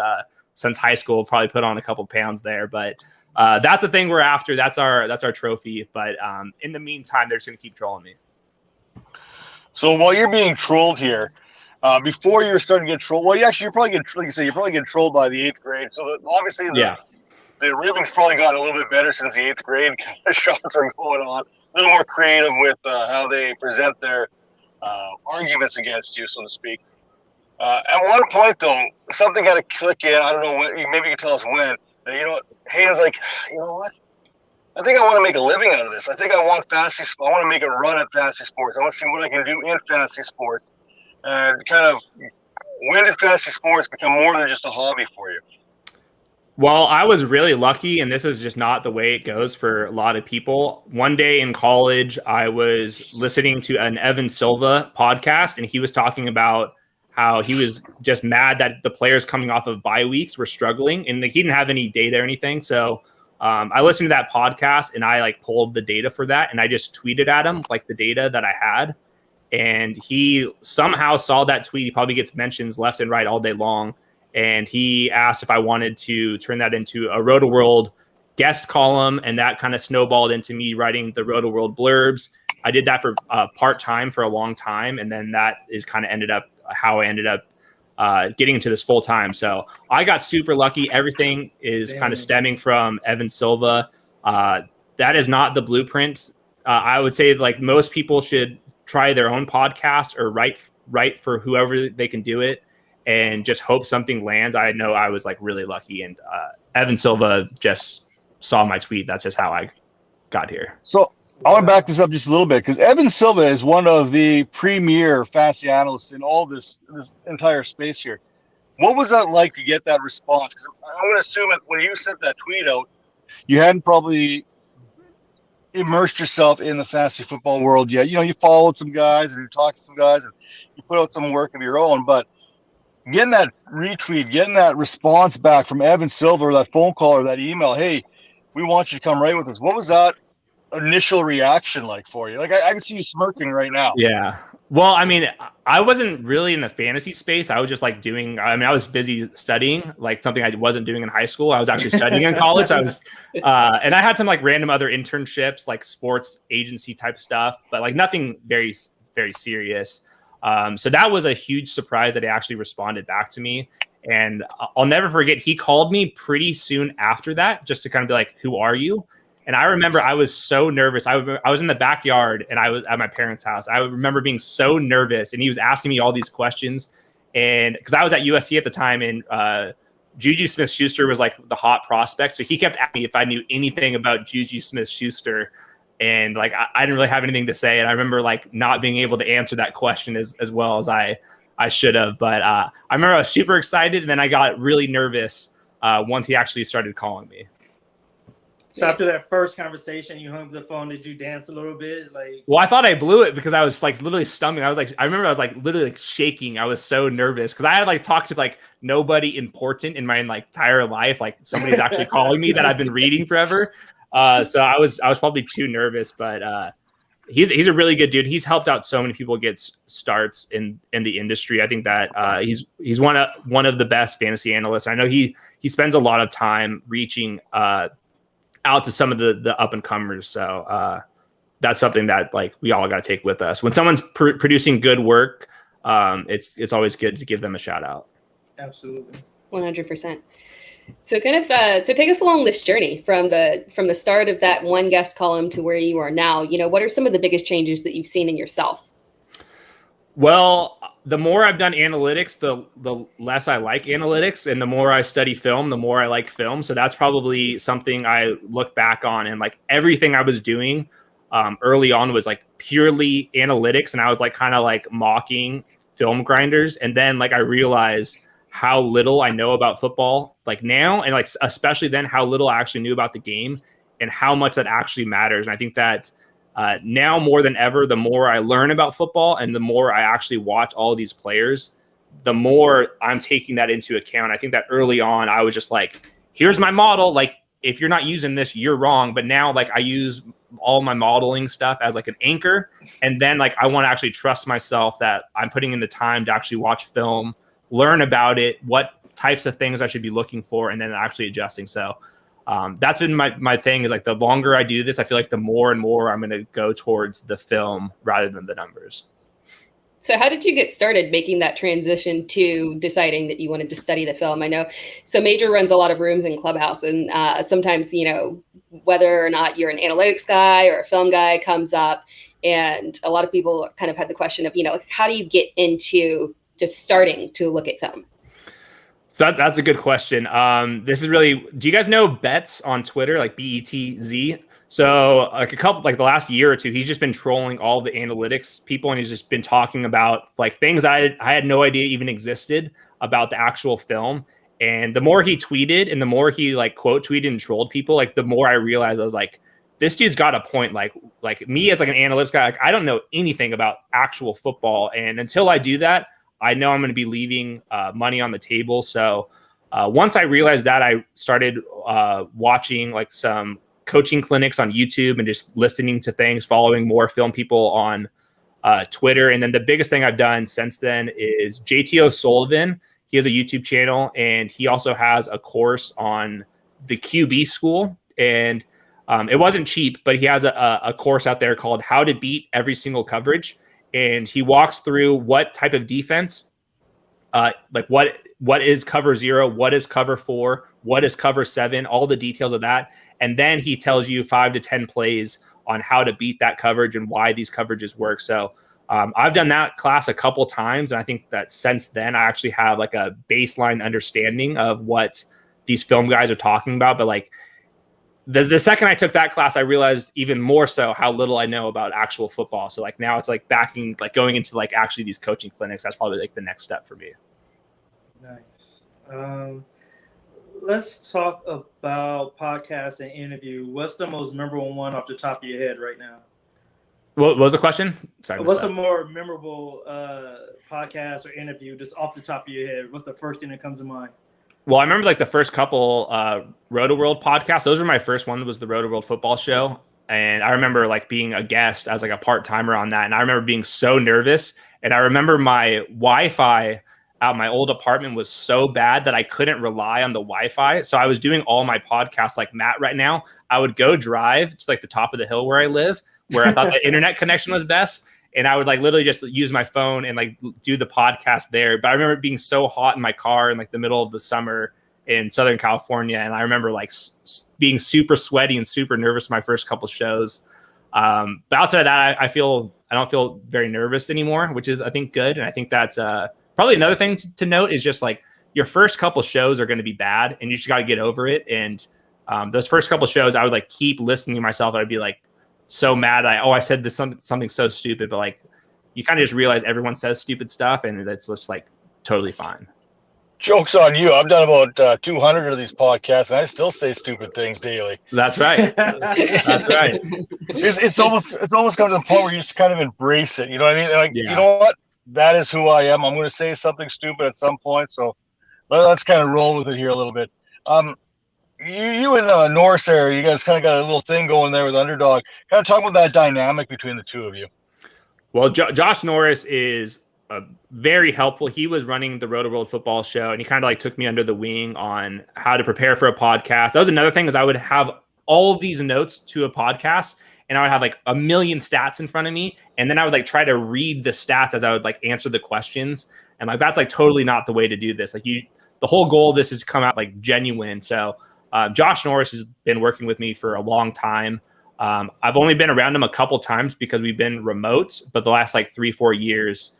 since high school probably put on a couple pounds there, but that's the thing we're after. That's our trophy. But in the meantime, they're just going to keep trolling me. So while you're being trolled here, before you're starting to get trolled, well, actually, you're probably getting trolled by the 8th grade. So obviously, the ribbing's probably gotten a little bit better since the 8th grade. Kind of shots are going on, a little more creative with how they present their arguments against you, so to speak. At one point, though, something got to click in. I don't know when. Maybe you can tell us when. You know what? Hayden's like, you know what? I think I want to make a living out of this. I think I want fantasy. I want to make a run at fantasy sports. I want to see what I can do in fantasy sports. And kind of, when did fantasy sports become more than just a hobby for you? Well, I was really lucky, and this is just not the way it goes for a lot of people. One day in college, I was listening to an Evan Silva podcast, and he was talking about how he was just mad that the players coming off of bye weeks were struggling, and he didn't have any data or anything. So I listened to that podcast, and I like pulled the data for that, and I just tweeted at him like the data that I had. And he somehow saw that tweet. He probably gets mentions left and right all day long. And he asked if I wanted to turn that into a Roto-World guest column. And that kind of snowballed into me writing the Roto-World blurbs. I did that for part-time for a long time. And then that is kind of ended up how I ended up getting into this full-time. So I got super lucky. Everything is kind of stemming from Evan Silva. That is not the blueprint. I would say like most people should try their own podcast or write for whoever they can do it and just hope something lands. I know I was like really lucky, and Evan Silva just saw my tweet. That's just how I got here. So I want to back this up just a little bit because Evan Silva is one of the premier fantasy analysts in all this entire space here. What was that like to get that response? Because I'm going to assume that when you sent that tweet out, you hadn't probably immersed yourself in the fantasy football world yet. You know, you followed some guys and you talked to some guys and you put out some work of your own, but getting that retweet, getting that response back from Evan Silva, or that phone call or that email, hey, we want you to come right with us. What was that initial reaction like for you? Like I can see you smirking right now. Yeah. Well, I mean, I wasn't really in the fantasy space. I was just like I was busy studying, like something I wasn't doing in high school. I was actually studying in college. I was, and I had some like random other internships, like sports agency type stuff, but like nothing very, very serious. So that was a huge surprise that he actually responded back to me. And I'll never forget, he called me pretty soon after that, just to kind of be like, who are you? And I remember I was so nervous. I was in the backyard and I was at my parents' house. I remember being so nervous, and he was asking me all these questions. And because I was at USC at the time, and Juju Smith-Schuster was like the hot prospect. So he kept asking me if I knew anything about Juju Smith-Schuster. And like, I didn't really have anything to say. And I remember like not being able to answer that question as well as I should have. But I remember I was super excited, and then I got really nervous once he actually started calling me. So after that first conversation, you hung up the phone. Did you dance a little bit? Well, I thought I blew it because I was like literally stumbling. I remember I was like literally like shaking. I was so nervous because I had like talked to like nobody important in my like entire life. Like somebody's actually calling me that I've been reading forever. So I was probably too nervous, but he's a really good dude. He's helped out so many people get starts in the industry. I think that he's one of the best fantasy analysts. I know he spends a lot of time reaching out to some of the up and comers. So that's something that like we all got to take with us when someone's producing good work. It's always good to give them a shout out. Absolutely. 100%. So kind of so take us along this journey from the start of that one guest column to where you are now. You know, what are some of the biggest changes that you've seen in yourself? Well, the more I've done analytics, the less I like analytics, and the more I study film, the more I like film. So that's probably something I look back on, and like everything I was doing early on was like purely analytics, and I was like kind of like mocking film grinders. And then like I realized how little I know about football like now, and like especially then how little I actually knew about the game and how much that actually matters. And I think that now more than ever, the more I learn about football and the more I actually watch all of these players, the more I'm taking that into account. I think that early on I was just like, here's my model. Like if you're not using this, you're wrong. But now like I use all my modeling stuff as like an anchor. And then like I want to actually trust myself that I'm putting in the time to actually watch film, learn about it, what types of things I should be looking for, and then actually adjusting. So that's been my thing is like the longer I do this, I feel like the more and more I'm going to go towards the film rather than the numbers. So how did you get started making that transition to deciding that you wanted to study the film? I know, so Major runs a lot of rooms in Clubhouse, and sometimes, you know, whether or not you're an analytics guy or a film guy comes up, and a lot of people kind of had the question of, you know, how do you get into just starting to look at film? So that's a good question. This is really, do you guys know Betz on Twitter, like BETZ? So like the last year or two, he's just been trolling all the analytics people, and he's just been talking about like things I had no idea even existed about the actual film. And the more he tweeted and the more he like quote tweeted and trolled people, like the more I realized I was like, this dude's got a point. Like me as like an analytics guy, like I don't know anything about actual football. And until I do that, I know I'm going to be leaving money on the table. So once I realized that, I started watching like some coaching clinics on YouTube and just listening to things, following more film people on Twitter. And then the biggest thing I've done since then is JT O'Sullivan. He has a YouTube channel, and he also has a course on the QB school. And it wasn't cheap, but he has a course out there called How to Beat Every Single Coverage. And he walks through what type of defense, like what is cover 0, what is cover 4, what is cover 7, all the details of that. And then he tells you 5 to 10 plays on how to beat that coverage and why these coverages work. So I've done that class a couple times, and I think that since then I actually have like a baseline understanding of what these film guys are talking about. But like the second I took that class, I realized even more so how little I know about actual football. So like now it's like going into like actually these coaching clinics. That's probably like the next step for me. Nice. Let's talk about podcast and interview. What's the most memorable one off the top of your head right now? What was the question? Sorry. What's a more memorable podcast or interview just off the top of your head? What's the first thing that comes to mind? Well, I remember like the first couple Roto World podcasts. Those were my first one. Was the Roto World football show. And I remember like being a guest as like a part-timer on that. And I remember being so nervous. And I remember my Wi-Fi at my old apartment was so bad that I couldn't rely on the Wi-Fi. So I was doing all my podcasts like Matt right now. I would go drive to like the top of the hill where I live, where I thought the internet connection was best. And I would like literally just use my phone and like do the podcast there. But I remember it being so hot in my car in like the middle of the summer in Southern California. And I remember like being super sweaty and super nervous my first couple shows. But outside of that, I don't feel very nervous anymore, which is, I think, good. And I think that's probably another thing to note is just like your first couple shows are going to be bad and you just got to get over it. And those first couple shows, I would like keep listening to myself. I'd be like, so mad. I said this something so stupid, but like you kind of just realize everyone says stupid stuff and that's just like totally fine. Joke's on you. I've done about 200 of these podcasts and I still say stupid things daily. That's right. That's right. It's almost come to the point where you just kind of embrace it. You know what I mean? Like, yeah. You know what? That is who I am. I'm going to say something stupid at some point. So let's kind of roll with it here a little bit. You and Norris there, you guys kind of got a little thing going there with Underdog. Kind of talk about that dynamic between the two of you. Well, Josh Norris is very helpful. He was running the Roto World football show, and he kind of like took me under the wing on how to prepare for a podcast. That was another thing is I would have all of these notes to a podcast, and I would have like a million stats in front of me, and then I would like try to read the stats as I would like answer the questions. And like that's like totally not the way to do this. Like the whole goal of this is to come out like genuine. So Josh Norris has been working with me for a long time. I've only been around him a couple times because we've been remote, but the last like 3-4 years,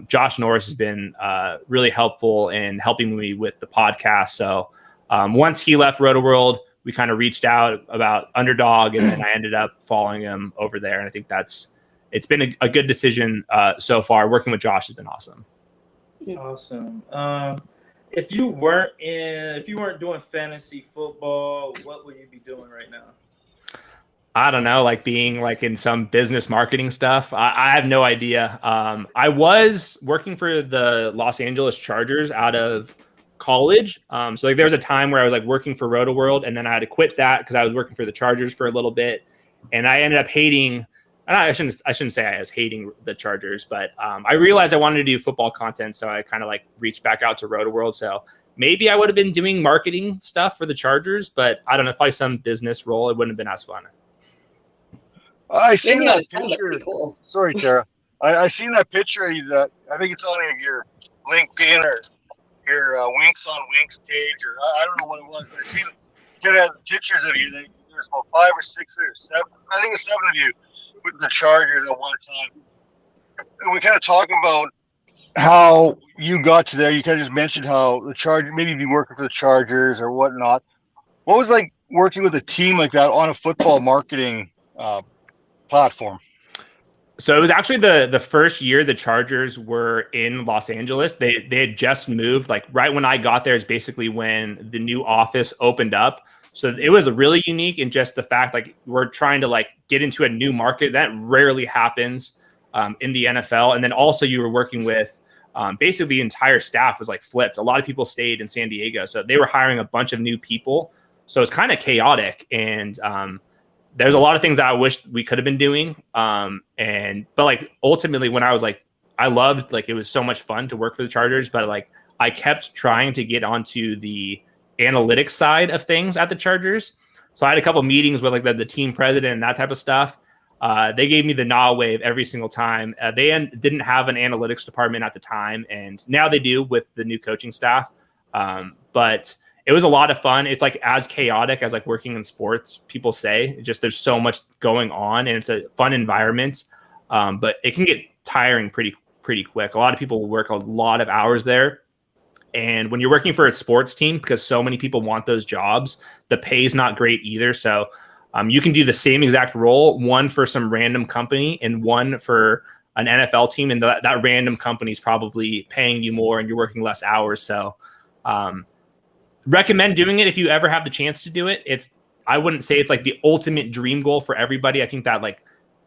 Josh Norris has been really helpful in helping me with the podcast. So once he left Roto World, we kind of reached out about Underdog, and then I ended up following him over there. And I think it's been a good decision so far. Working with Josh has been awesome. Awesome. If you weren't doing fantasy football, what would you be doing right now? I don't know, like being like in some business marketing stuff. I have no idea. I was working for the Los Angeles Chargers out of college. So like there was a time where I was like working for Roto World, and then I had to quit that because I was working for the Chargers for a little bit, and I ended up hating. I shouldn't say I was hating the Chargers, but I realized I wanted to do football content, so I kind of like reached back out to Roto World. So maybe I would have been doing marketing stuff for the Chargers, but I don't know, probably some business role. It wouldn't have been as fun. I seen that Maybe picture. cool. Sorry, Tara. I seen that picture. That I think it's on your LinkedIn or your Winks on Winks page, or I don't know what it was, but I seen you had pictures of you. There's about 5 or 6 or 7. I think it's 7 of you with the Chargers at one time. And we kind of talked about how you got to there. You kind of just mentioned how the Chargers, maybe you'd be working for the Chargers or whatnot. What was like working with a team like that on a football marketing platform? So it was actually the first year the Chargers were in Los Angeles. They had just moved. Like right when I got there is basically when the new office opened up. So it was really unique in just the fact like we're trying to like get into a new market that rarely happens in the NFL. And then also you were working with basically the entire staff was like flipped. A lot of people stayed in San Diego, so they were hiring a bunch of new people. So it's kind of chaotic. And there's a lot of things that I wish we could have been doing. But like ultimately when I was like, I loved, like, it was so much fun to work for the Chargers, but like I kept trying to get onto the analytics side of things at the Chargers. So I had a couple meetings with like the team president and that type of stuff. They gave me the nah wave every single time. They didn't have an analytics department at the time, and now they do with the new coaching staff. But it was a lot of fun. It's like as chaotic as like working in sports, people say. Just there's so much going on, and it's a fun environment. But it can get tiring pretty quick. A lot of people will work a lot of hours there. And when you're working for a sports team, because so many people want those jobs, the pay is not great either. So you can do the same exact role, one for some random company and one for an NFL team. And that random company is probably paying you more and you're working less hours. So recommend doing it if you ever have the chance to do it. I wouldn't say it's like the ultimate dream goal for everybody. I think that like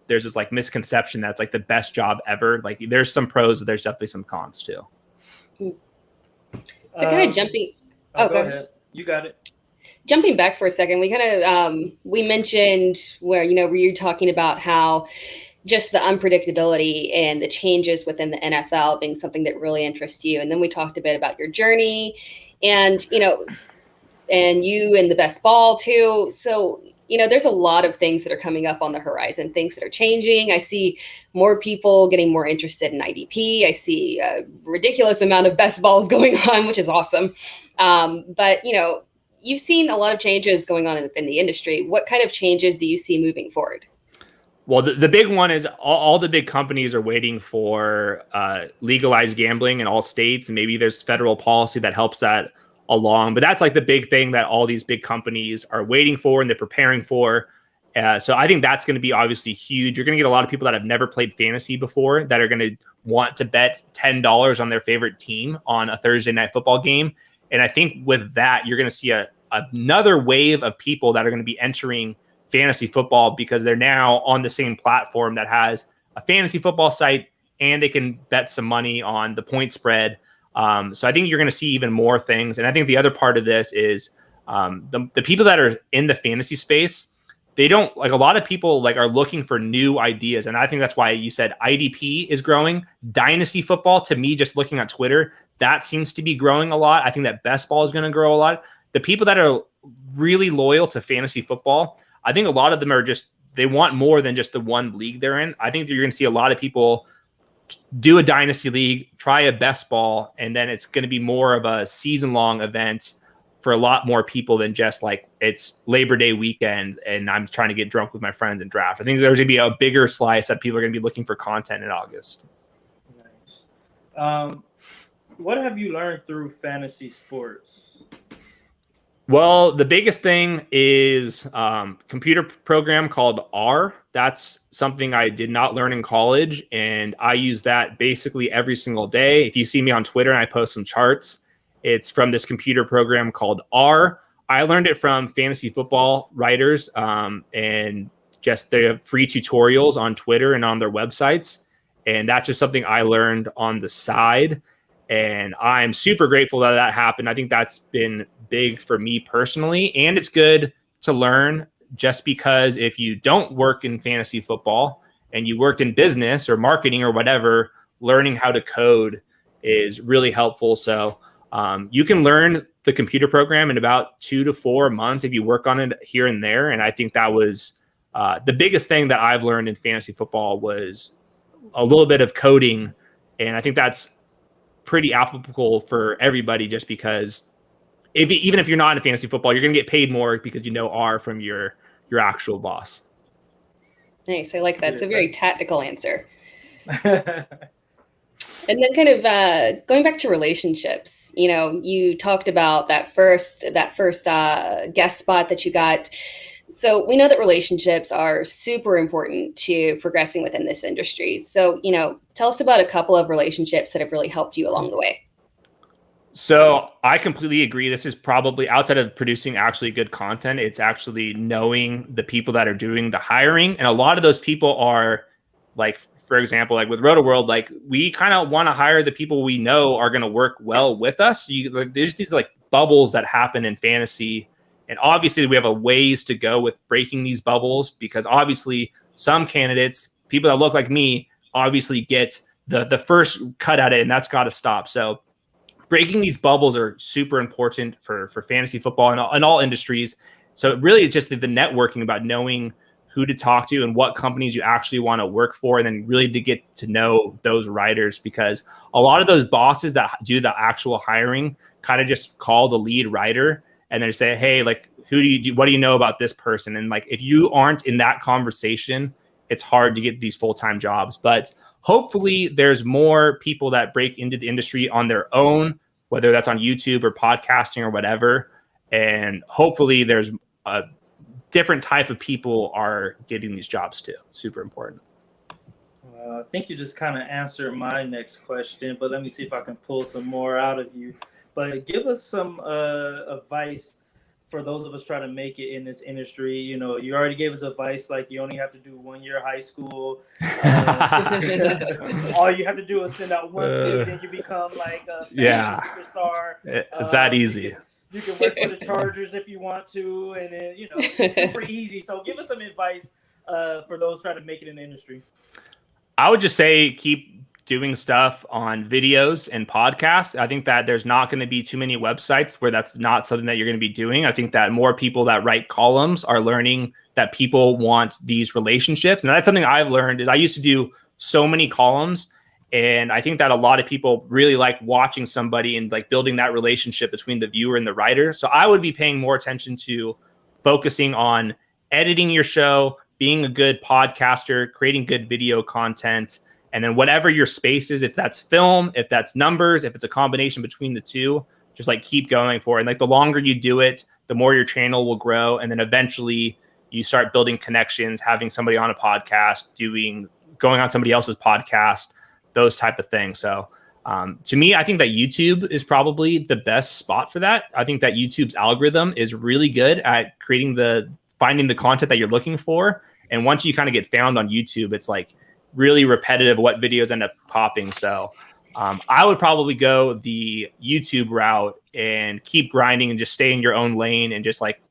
there's this like misconception that's like the best job ever. Like there's some pros, there's definitely some cons too. So kind of jumping. Go ahead. You got it. Jumping back for a second, we kind of we mentioned where you're talking about how just the unpredictability and the changes within the NFL being something that really interests you, and then we talked a bit about your journey, and and you and the best ball too. So there's a lot of things that are coming up on the horizon, things that are changing. I see more people getting more interested in IDP. I see a ridiculous amount of best balls going on, which is awesome. But, you've seen a lot of changes going on in the industry. What kind of changes do you see moving forward? Well, the big one is all the big companies are waiting for legalized gambling in all states. And maybe there's federal policy that helps that along, but that's like the big thing that all these big companies are waiting for and they're preparing for. So I think that's going to be obviously huge. You're going to get a lot of people that have never played fantasy before that are going to want to bet $10 on their favorite team on a Thursday night football game. And I think with that, you're going to see another wave of people that are going to be entering fantasy football because they're now on the same platform that has a fantasy football site and they can bet some money on the point spread. So I think you're going to see even more things. And I think the other part of this is the people that are in the fantasy space, they don't like, a lot of people like are looking for new ideas. And I think that's why you said IDP is growing. Dynasty football, to me, just looking at Twitter, that seems to be growing a lot. I think that best ball is going to grow a lot. The people that are really loyal to fantasy football, I think a lot of them are just, they want more than just the one league they're in. I think that you're going to see a lot of people do a dynasty league, try a best ball, and then it's going to be more of a season-long event for a lot more people than just like it's Labor Day weekend and I'm trying to get drunk with my friends and draft. I think there's going to be a bigger slice that people are going to be looking for content in August. Nice. What have you learned through fantasy sports? Well, the biggest thing is computer program called R. That's something I did not learn in college, and I use that basically every single day. If you see me on Twitter and I post some charts, it's from this computer program called R. I learned it from fantasy football writers and just the free tutorials on Twitter and on their websites, and that's just something I learned on the side, and I'm super grateful that that happened. I think that's been big for me personally, and it's good to learn just because if you don't work in fantasy football and you worked in business or marketing or whatever, learning how to code is really helpful. So you can learn the computer program in about 2 to 4 months if you work on it here and there. And I think that was the biggest thing that I've learned in fantasy football was a little bit of coding. And I think that's pretty applicable for everybody just because even if you're not in fantasy football, you're going to get paid more because you know R from your actual boss. Nice. I like that. It's a very tactical answer. And then kind of going back to relationships, you talked about that first guest spot that you got. So we know that relationships are super important to progressing within this industry. So, tell us about a couple of relationships that have really helped you along the way. So I completely agree. This is probably outside of producing actually good content. It's actually knowing the people that are doing the hiring. And a lot of those people are like, for example, like with RotoWorld, like we kind of want to hire the people we know are going to work well with us. There's these like bubbles that happen in fantasy. And obviously we have a ways to go with breaking these bubbles, because obviously some candidates, people that look like me, obviously get the first cut at it, and that's got to stop. So breaking these bubbles are super important for fantasy football and all industries. So really it's just the networking about knowing who to talk to and what companies you actually want to work for, and then really to get to know those writers, because a lot of those bosses that do the actual hiring kind of just call the lead writer and they say, hey, like, what do you know about this person? And like, if you aren't in that conversation, it's hard to get these full-time jobs. But hopefully there's more people that break into the industry on their own, whether that's on YouTube or podcasting or whatever. And hopefully there's a different type of people are getting these jobs too. It's super important. I think you just kind of answered my next question, but let me see if I can pull some more out of you. But give us some advice for those of us trying to make it in this industry. You know, you already gave us advice, like you only have to do 1 year high school. All you have to do is send out one tweet and you become like a superstar. It's that easy. You can work for the Chargers if you want to, and then, you know, it's super easy. So give us some advice for those trying to make it in the industry. I would just say keep doing stuff on videos and podcasts. I think that there's not going to be too many websites where that's not something that you're going to be doing. I think that more people that write columns are learning that people want these relationships. And that's something I've learned. Is I used to do so many columns, and I think that a lot of people really like watching somebody and like building that relationship between the viewer and the writer. So I would be paying more attention to focusing on editing your show, being a good podcaster, creating good video content, and then whatever your space is, if that's film, if that's numbers, if it's a combination between the two, just like keep going for it. And like the longer you do it, the more your channel will grow. And then eventually you start building connections, having somebody on a podcast, going on somebody else's podcast, those type of things. So to me, I think that YouTube is probably the best spot for that. I think that YouTube's algorithm is really good at finding the content that you're looking for. And once you kind of get found on YouTube, it's like really repetitive what videos end up popping. So I would probably go the YouTube route and keep grinding and just stay in your own lane, and just like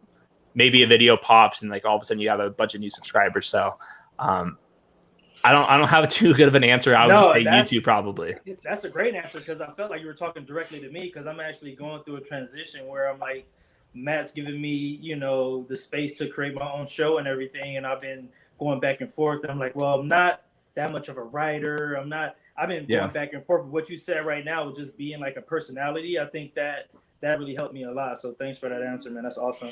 maybe a video pops and like all of a sudden you have a bunch of new subscribers. So I don't have too good of an answer. I would just say YouTube probably. That's a great answer, because I felt like you were talking directly to me, because I'm actually going through a transition where I'm like, Matt's giving me, you know, the space to create my own show and everything. And I've been going back and forth. And I'm like, well, I'm not that much of a writer. I've been going back and forth. But what you said right now with just being like a personality, I think that really helped me a lot. So thanks for that answer, man. That's awesome.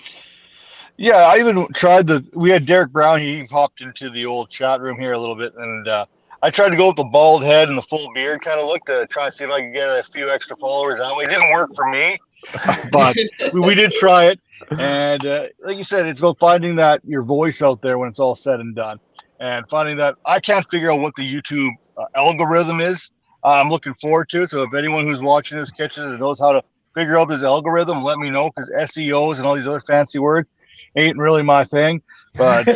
Yeah, I even tried we had Derek Brown. He popped into the old chat room here a little bit, and I tried to go with the bald head and the full beard kind of look to try and see if I could get a few extra followers that way. It didn't work for me, but we did try it. And like you said, it's about finding your voice out there when it's all said and done, and finding that I can't figure out what the YouTube algorithm is. I'm looking forward to it. So if anyone who's watching this catches and knows how to figure out this algorithm, let me know, because SEOs and all these other fancy words ain't really my thing. But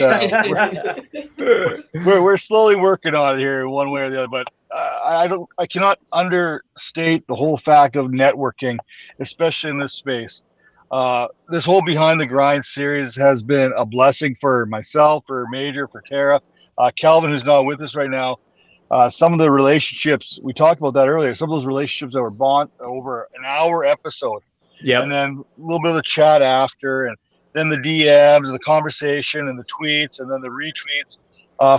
we're slowly working on it here one way or the other. But I cannot understate the whole fact of networking, especially in this space. This whole Behind the Grind series has been a blessing for myself, for Major, for Tera, Calvin, who's not with us right now. Some of the relationships, we talked about that earlier, some of those relationships that were bought over an hour episode. Yeah. And then a little bit of the chat after, and then the DMs, and the conversation, and the tweets, and then the retweets.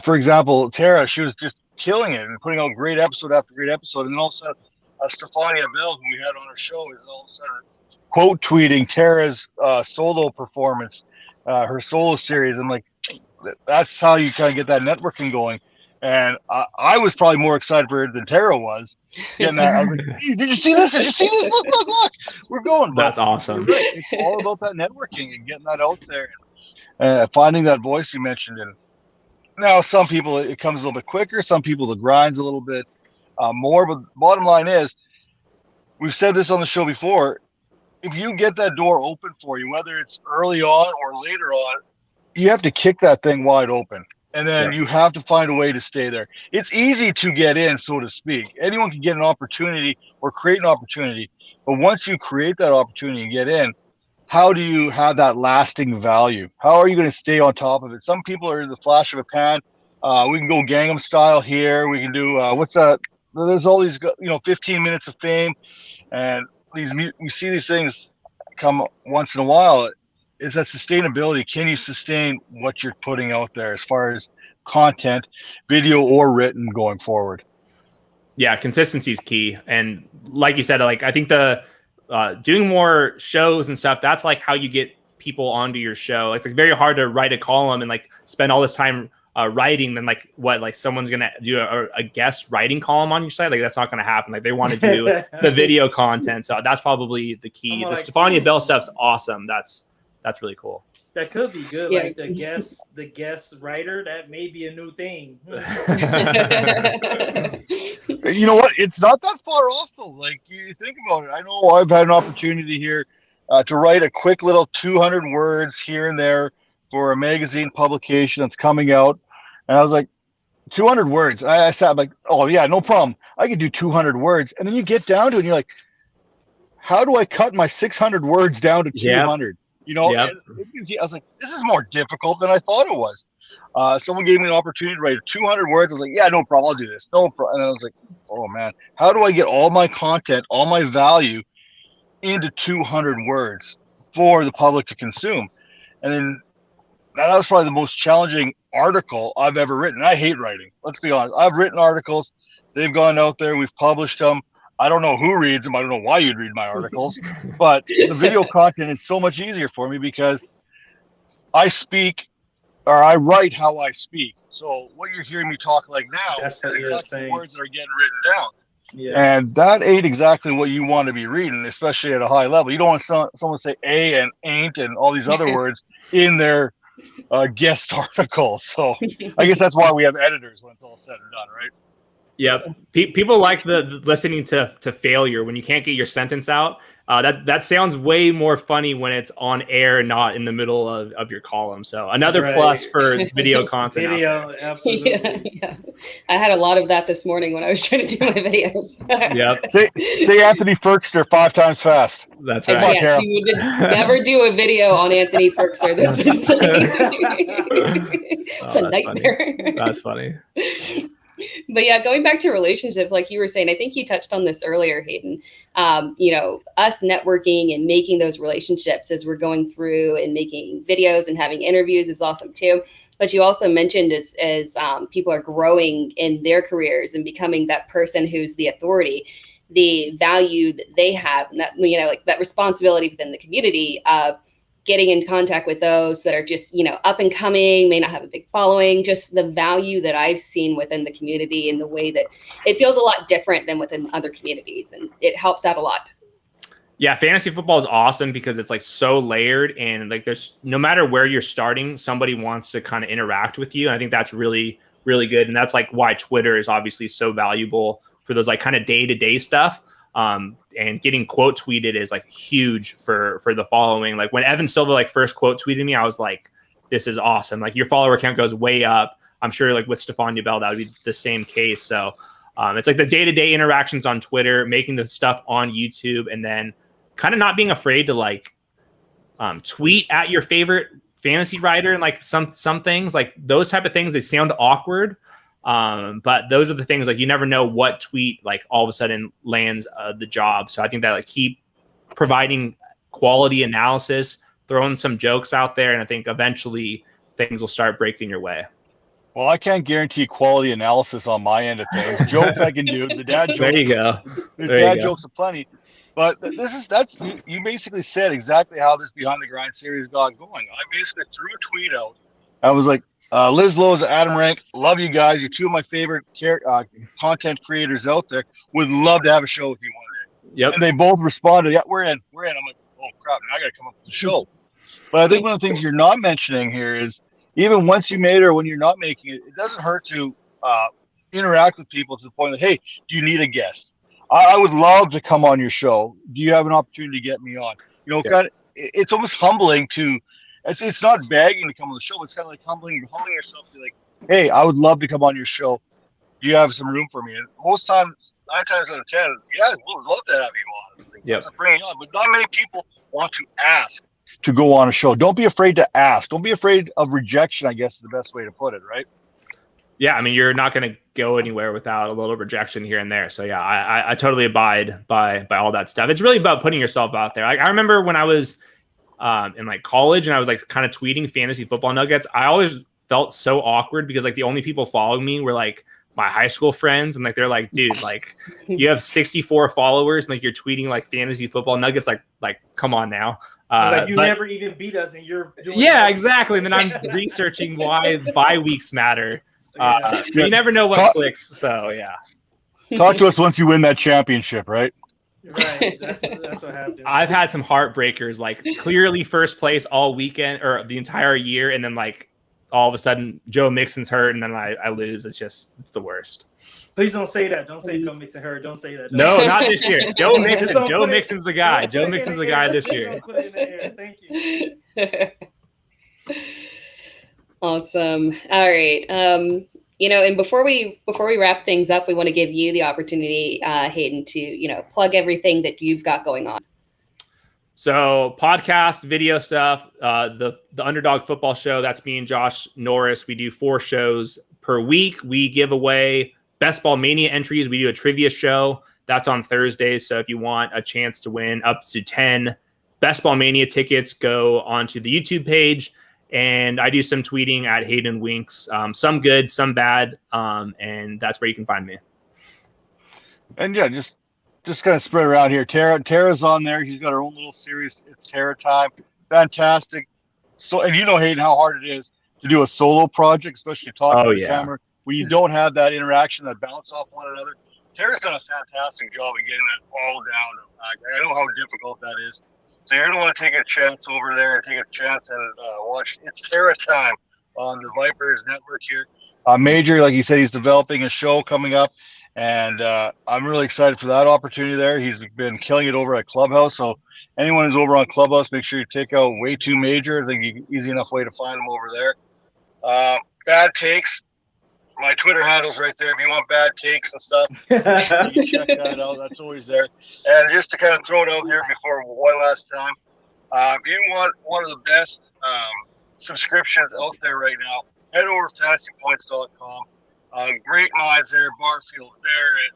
For example, Tera, she was just killing it and putting out great episode after great episode. And then all of a sudden, Stefania Bell, who we had on our show, is all of a sudden quote tweeting Tera's solo performance, her solo series. I'm like, that's how you kind of get that networking going. And I was probably more excited for it than Tera was. Getting that, I was like, hey, did you see this? Did you see this? Look. We're going. But that's awesome. Right. It's all about that networking and getting that out there. And finding that voice you mentioned. And now some people, it comes a little bit quicker. Some people, the grind's a little bit more. But bottom line is, we've said this on the show before, if you get that door open for you, whether it's early on or later on, you have to kick that thing wide open. And then you have to find a way to stay there. It's easy to get in, so to speak. Anyone can get an opportunity or create an opportunity. But once you create that opportunity and get in, how do you have that lasting value? How are you going to stay on top of it? Some people are in the flash of a pan. We can go Gangnam Style here. We can do what's that? There's all these 15 minutes of fame, and we see these things come once in a while. Is that sustainability? Can you sustain what you're putting out there as far as content, video or written, going forward? Yeah, consistency is key. And like you said, like I think the doing more shows and stuff, that's like how you get people onto your show. It's like very hard to write a column and like spend all this time writing, then like someone's gonna do a guest writing column on your site. Like that's not gonna happen. Like they want to do the video content. So that's probably the key. The Stefania Bell stuff's awesome. That's really cool. That could be good. Yeah. Like the guest writer, that may be a new thing. You know what? It's not that far off though. Like you think about it. I know I've had an opportunity here to write a quick little 200 words here and there for a magazine publication that's coming out. And I was like, 200 words. I sat like, oh yeah, no problem. I could do 200 words. And then you get down to it and you're like, how do I cut my 600 words down to 200? You know, I was like, this is more difficult than I thought it was. Someone gave me an opportunity to write 200 words. I was like, yeah, no problem. I'll do this. No problem. And I was like, oh man, how do I get all my content, all my value into 200 words for the public to consume? And then that was probably the most challenging article I've ever written. I hate writing. Let's be honest. I've written articles. They've gone out there. We've published them. I don't know who reads them. I don't know why you'd read my articles, but the video content is so much easier for me because I speak or I write how I speak. So what you're hearing me talk like now is exactly the words that are getting written down. Yeah. And that ain't exactly what you want to be reading, especially at a high level. You don't want someone to say a and ain't and all these other words in their guest article. So I guess that's why we have editors when it's all said and done, right? Yep. People like the listening to failure when you can't get your sentence out. That sounds way more funny when it's on air, not in the middle of your column. So another plus for video content. Video, absolutely. Yeah. I had a lot of that this morning when I was trying to do my videos. Yep. Say Anthony Ferkster 5 times fast. That's right. Yeah, you would never do a video on Anthony Ferkster. That's just it's a nightmare. Funny. That's funny. But yeah, going back to relationships, like you were saying, I think you touched on this earlier, Hayden. Us networking and making those relationships as we're going through and making videos and having interviews is awesome too. But you also mentioned as people are growing in their careers and becoming that person who's the authority, the value that they have, and that like that responsibility within the community of getting in contact with those that are just, up and coming, may not have a big following, just the value that I've seen within the community and the way that it feels a lot different than within other communities. And it helps out a lot. Yeah, fantasy football is awesome because it's like so layered and like there's no matter where you're starting, somebody wants to kind of interact with you. And I think that's really, really good. And that's like why Twitter is obviously so valuable for those like kind of day-to-day stuff. And getting quote tweeted is like huge for the following. Like when Evan Silva like first quote tweeted me, I was like, this is awesome. Like your follower count goes way up. I'm sure like with Stefania Bell, that would be the same case. So it's like the day-to-day interactions on Twitter, making the stuff on YouTube, and then kind of not being afraid to like tweet at your favorite fantasy writer and like some things like those type of things, they sound awkward. But those are the things like you never know what tweet like all of a sudden lands the job. So I think that like keep providing quality analysis, throwing some jokes out there, and I think eventually things will start breaking your way. Well, I can't guarantee quality analysis on my end of things. Jokes I can do. The dad jokes. There you go. There's dad jokes aplenty. But you basically said exactly how this Behind the Grind series got going. I basically threw a tweet out. I was like, Liz Lowe's, Adam Rank, love you guys. You're two of my favorite content creators out there. Would love to have a show with you one day. Yep. And they both responded, yeah, we're in. I'm like, oh crap, now I got to come up with the show. But I think one of the things you're not mentioning here is even once you made it or when you're not making it, it doesn't hurt to interact with people to the point of, hey, do you need a guest? I would love to come on your show. Do you have an opportunity to get me on? It's almost humbling to. It's not begging to come on the show. It's kind of like humbling yourself to be like, hey, I would love to come on your show. Do you have some room for me? And most times, 9 times out of 10, yeah, we would love to have you on. Let's bring you on. But not many people want to ask to go on a show. Don't be afraid to ask. Don't be afraid of rejection, I guess is the best way to put it, right? Yeah, I mean, you're not going to go anywhere without a little rejection here and there. So yeah, I totally abide by all that stuff. It's really about putting yourself out there. Like I remember when I was in like college and I was like kind of tweeting fantasy football nuggets, I always felt so awkward because like the only people following me were like my high school friends, and like they're like, dude, like you have 64 followers and like you're tweeting like fantasy football nuggets, like come on now. Like you never even beat us, and you're doing exactly. And then I'm researching why bye weeks matter. You never know what clicks. So yeah. Talk to us once you win that championship, right? Right. That's what happens. I've had some heartbreakers, like clearly first place all weekend or the entire year, and then like all of a sudden Joe Mixon's hurt, and then I lose. It's the worst. Please don't say that. Don't say Joe Mixon hurt. Don't say that. No, not this year. Joe Mixon. Joe Mixon's the guy. Joe Mixon's the guy this year. Put it in the air. Thank you. Awesome. All right. And before we wrap things up, we want to give you the opportunity, Hayden, to, plug everything that you've got going on. So podcast, video stuff, the Underdog Football Show, that's me and Josh Norris. We do 4 shows per week. We give away Best Ball Mania entries. We do a trivia show. That's on Thursdays. So if you want a chance to win up to 10 Best Ball Mania tickets, go onto the YouTube page. And I do some tweeting at Hayden Winks, some good, some bad, and that's where you can find me. And yeah, just kind of spread around here. Tera's on there. She's got her own little series. It's Tera time. Fantastic. So, and you know, Hayden, how hard it is to do a solo project, especially talking to the camera, when you don't have that interaction, that bounce off one another. Tera's done a fantastic job of getting that all down. I know how difficult that is. So you're going to want to take a chance over there and take a chance and watch It's Tera Time on the Vipers Network here. Major, like he said, he's developing a show coming up, and I'm really excited for that opportunity there. He's been killing it over at Clubhouse. So anyone who's over on Clubhouse, make sure you take out Way Too Major. I think easy enough way to find him over there. Bad Takes. My Twitter handle's right there. If you want bad takes and stuff, you can check that out. That's always there. And just to kind of throw it out here before one last time, if you want one of the best subscriptions out there right now, head over to fantasypoints.com. Great minds there: Barfield, Barrett,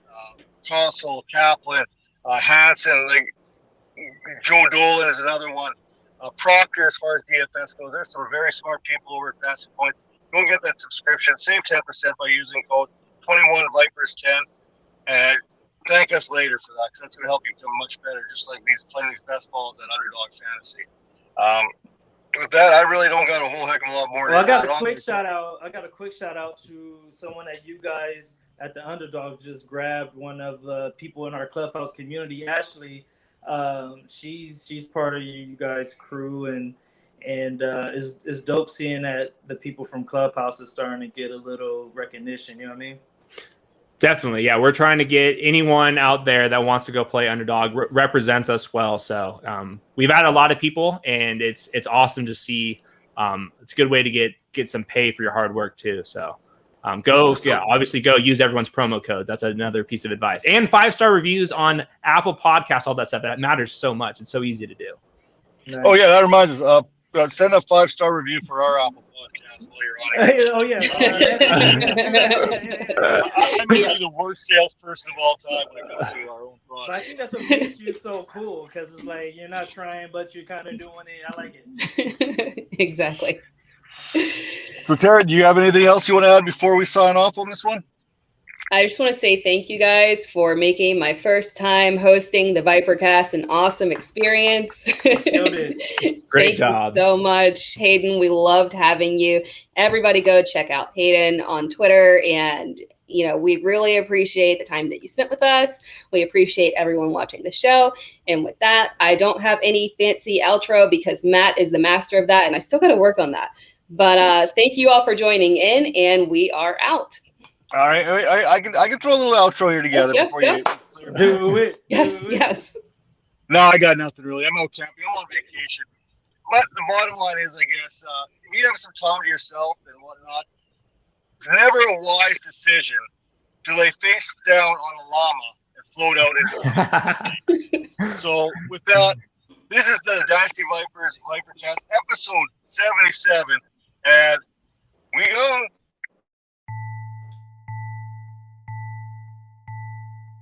Consul, Kaplan, Hansen, like Joe Dolan is another one. Proctor, as far as DFS goes, there's some very smart people over at Fantasy Points. Go get that subscription. Save 10% by using code 21Vipers10, and thank us later for that, because that's going to help you become much better, just like playing these best balls at Underdog Fantasy. With that, I really don't got a whole heck of a lot more. Well, I got a quick shout out to someone that you guys at the Underdog just grabbed. One of the people in our Clubhouse community, Ashley. She's part of you guys' crew, and it's dope seeing that the people from Clubhouse is starting to get a little recognition. You know what I mean? Definitely, yeah. We're trying to get anyone out there that wants to go play Underdog represents us well. So we've had a lot of people, and it's awesome to see. It's a good way to get some pay for your hard work too. So obviously go use everyone's promo code. That's another piece of advice. And 5-star reviews on Apple Podcasts, all that stuff. That matters so much. It's so easy to do. Nice. Oh yeah, that reminds us. Send a 5-star review for our Apple Podcast while you're on it. Oh yeah. I may be the worst salesperson of all time when it comes to our own product. But I think that's what makes you so cool, because it's like you're not trying, but you're kind of doing it. I like it. Exactly. So Tera, do you have anything else you want to add before we sign off on this one? I just want to say thank you guys for making my first time hosting the ViperCast an awesome experience. Great job. Thank you so much, Hayden. We loved having you. Everybody go check out Hayden on Twitter. And, we really appreciate the time that you spent with us. We appreciate everyone watching the show. And with that, I don't have any fancy outro because Matt is the master of that. And I still got to work on that. But thank you all for joining in, and we are out. All right, I can throw a little outro here together before you do it. Yes. No, I got nothing really. I'm out camping. I'm on vacation. But the bottom line is, I guess, if you have some time to yourself and whatnot, it's never a wise decision to lay face down on a llama and float out into the So with that, This is the Dynasty ViperCast episode 77, and we go.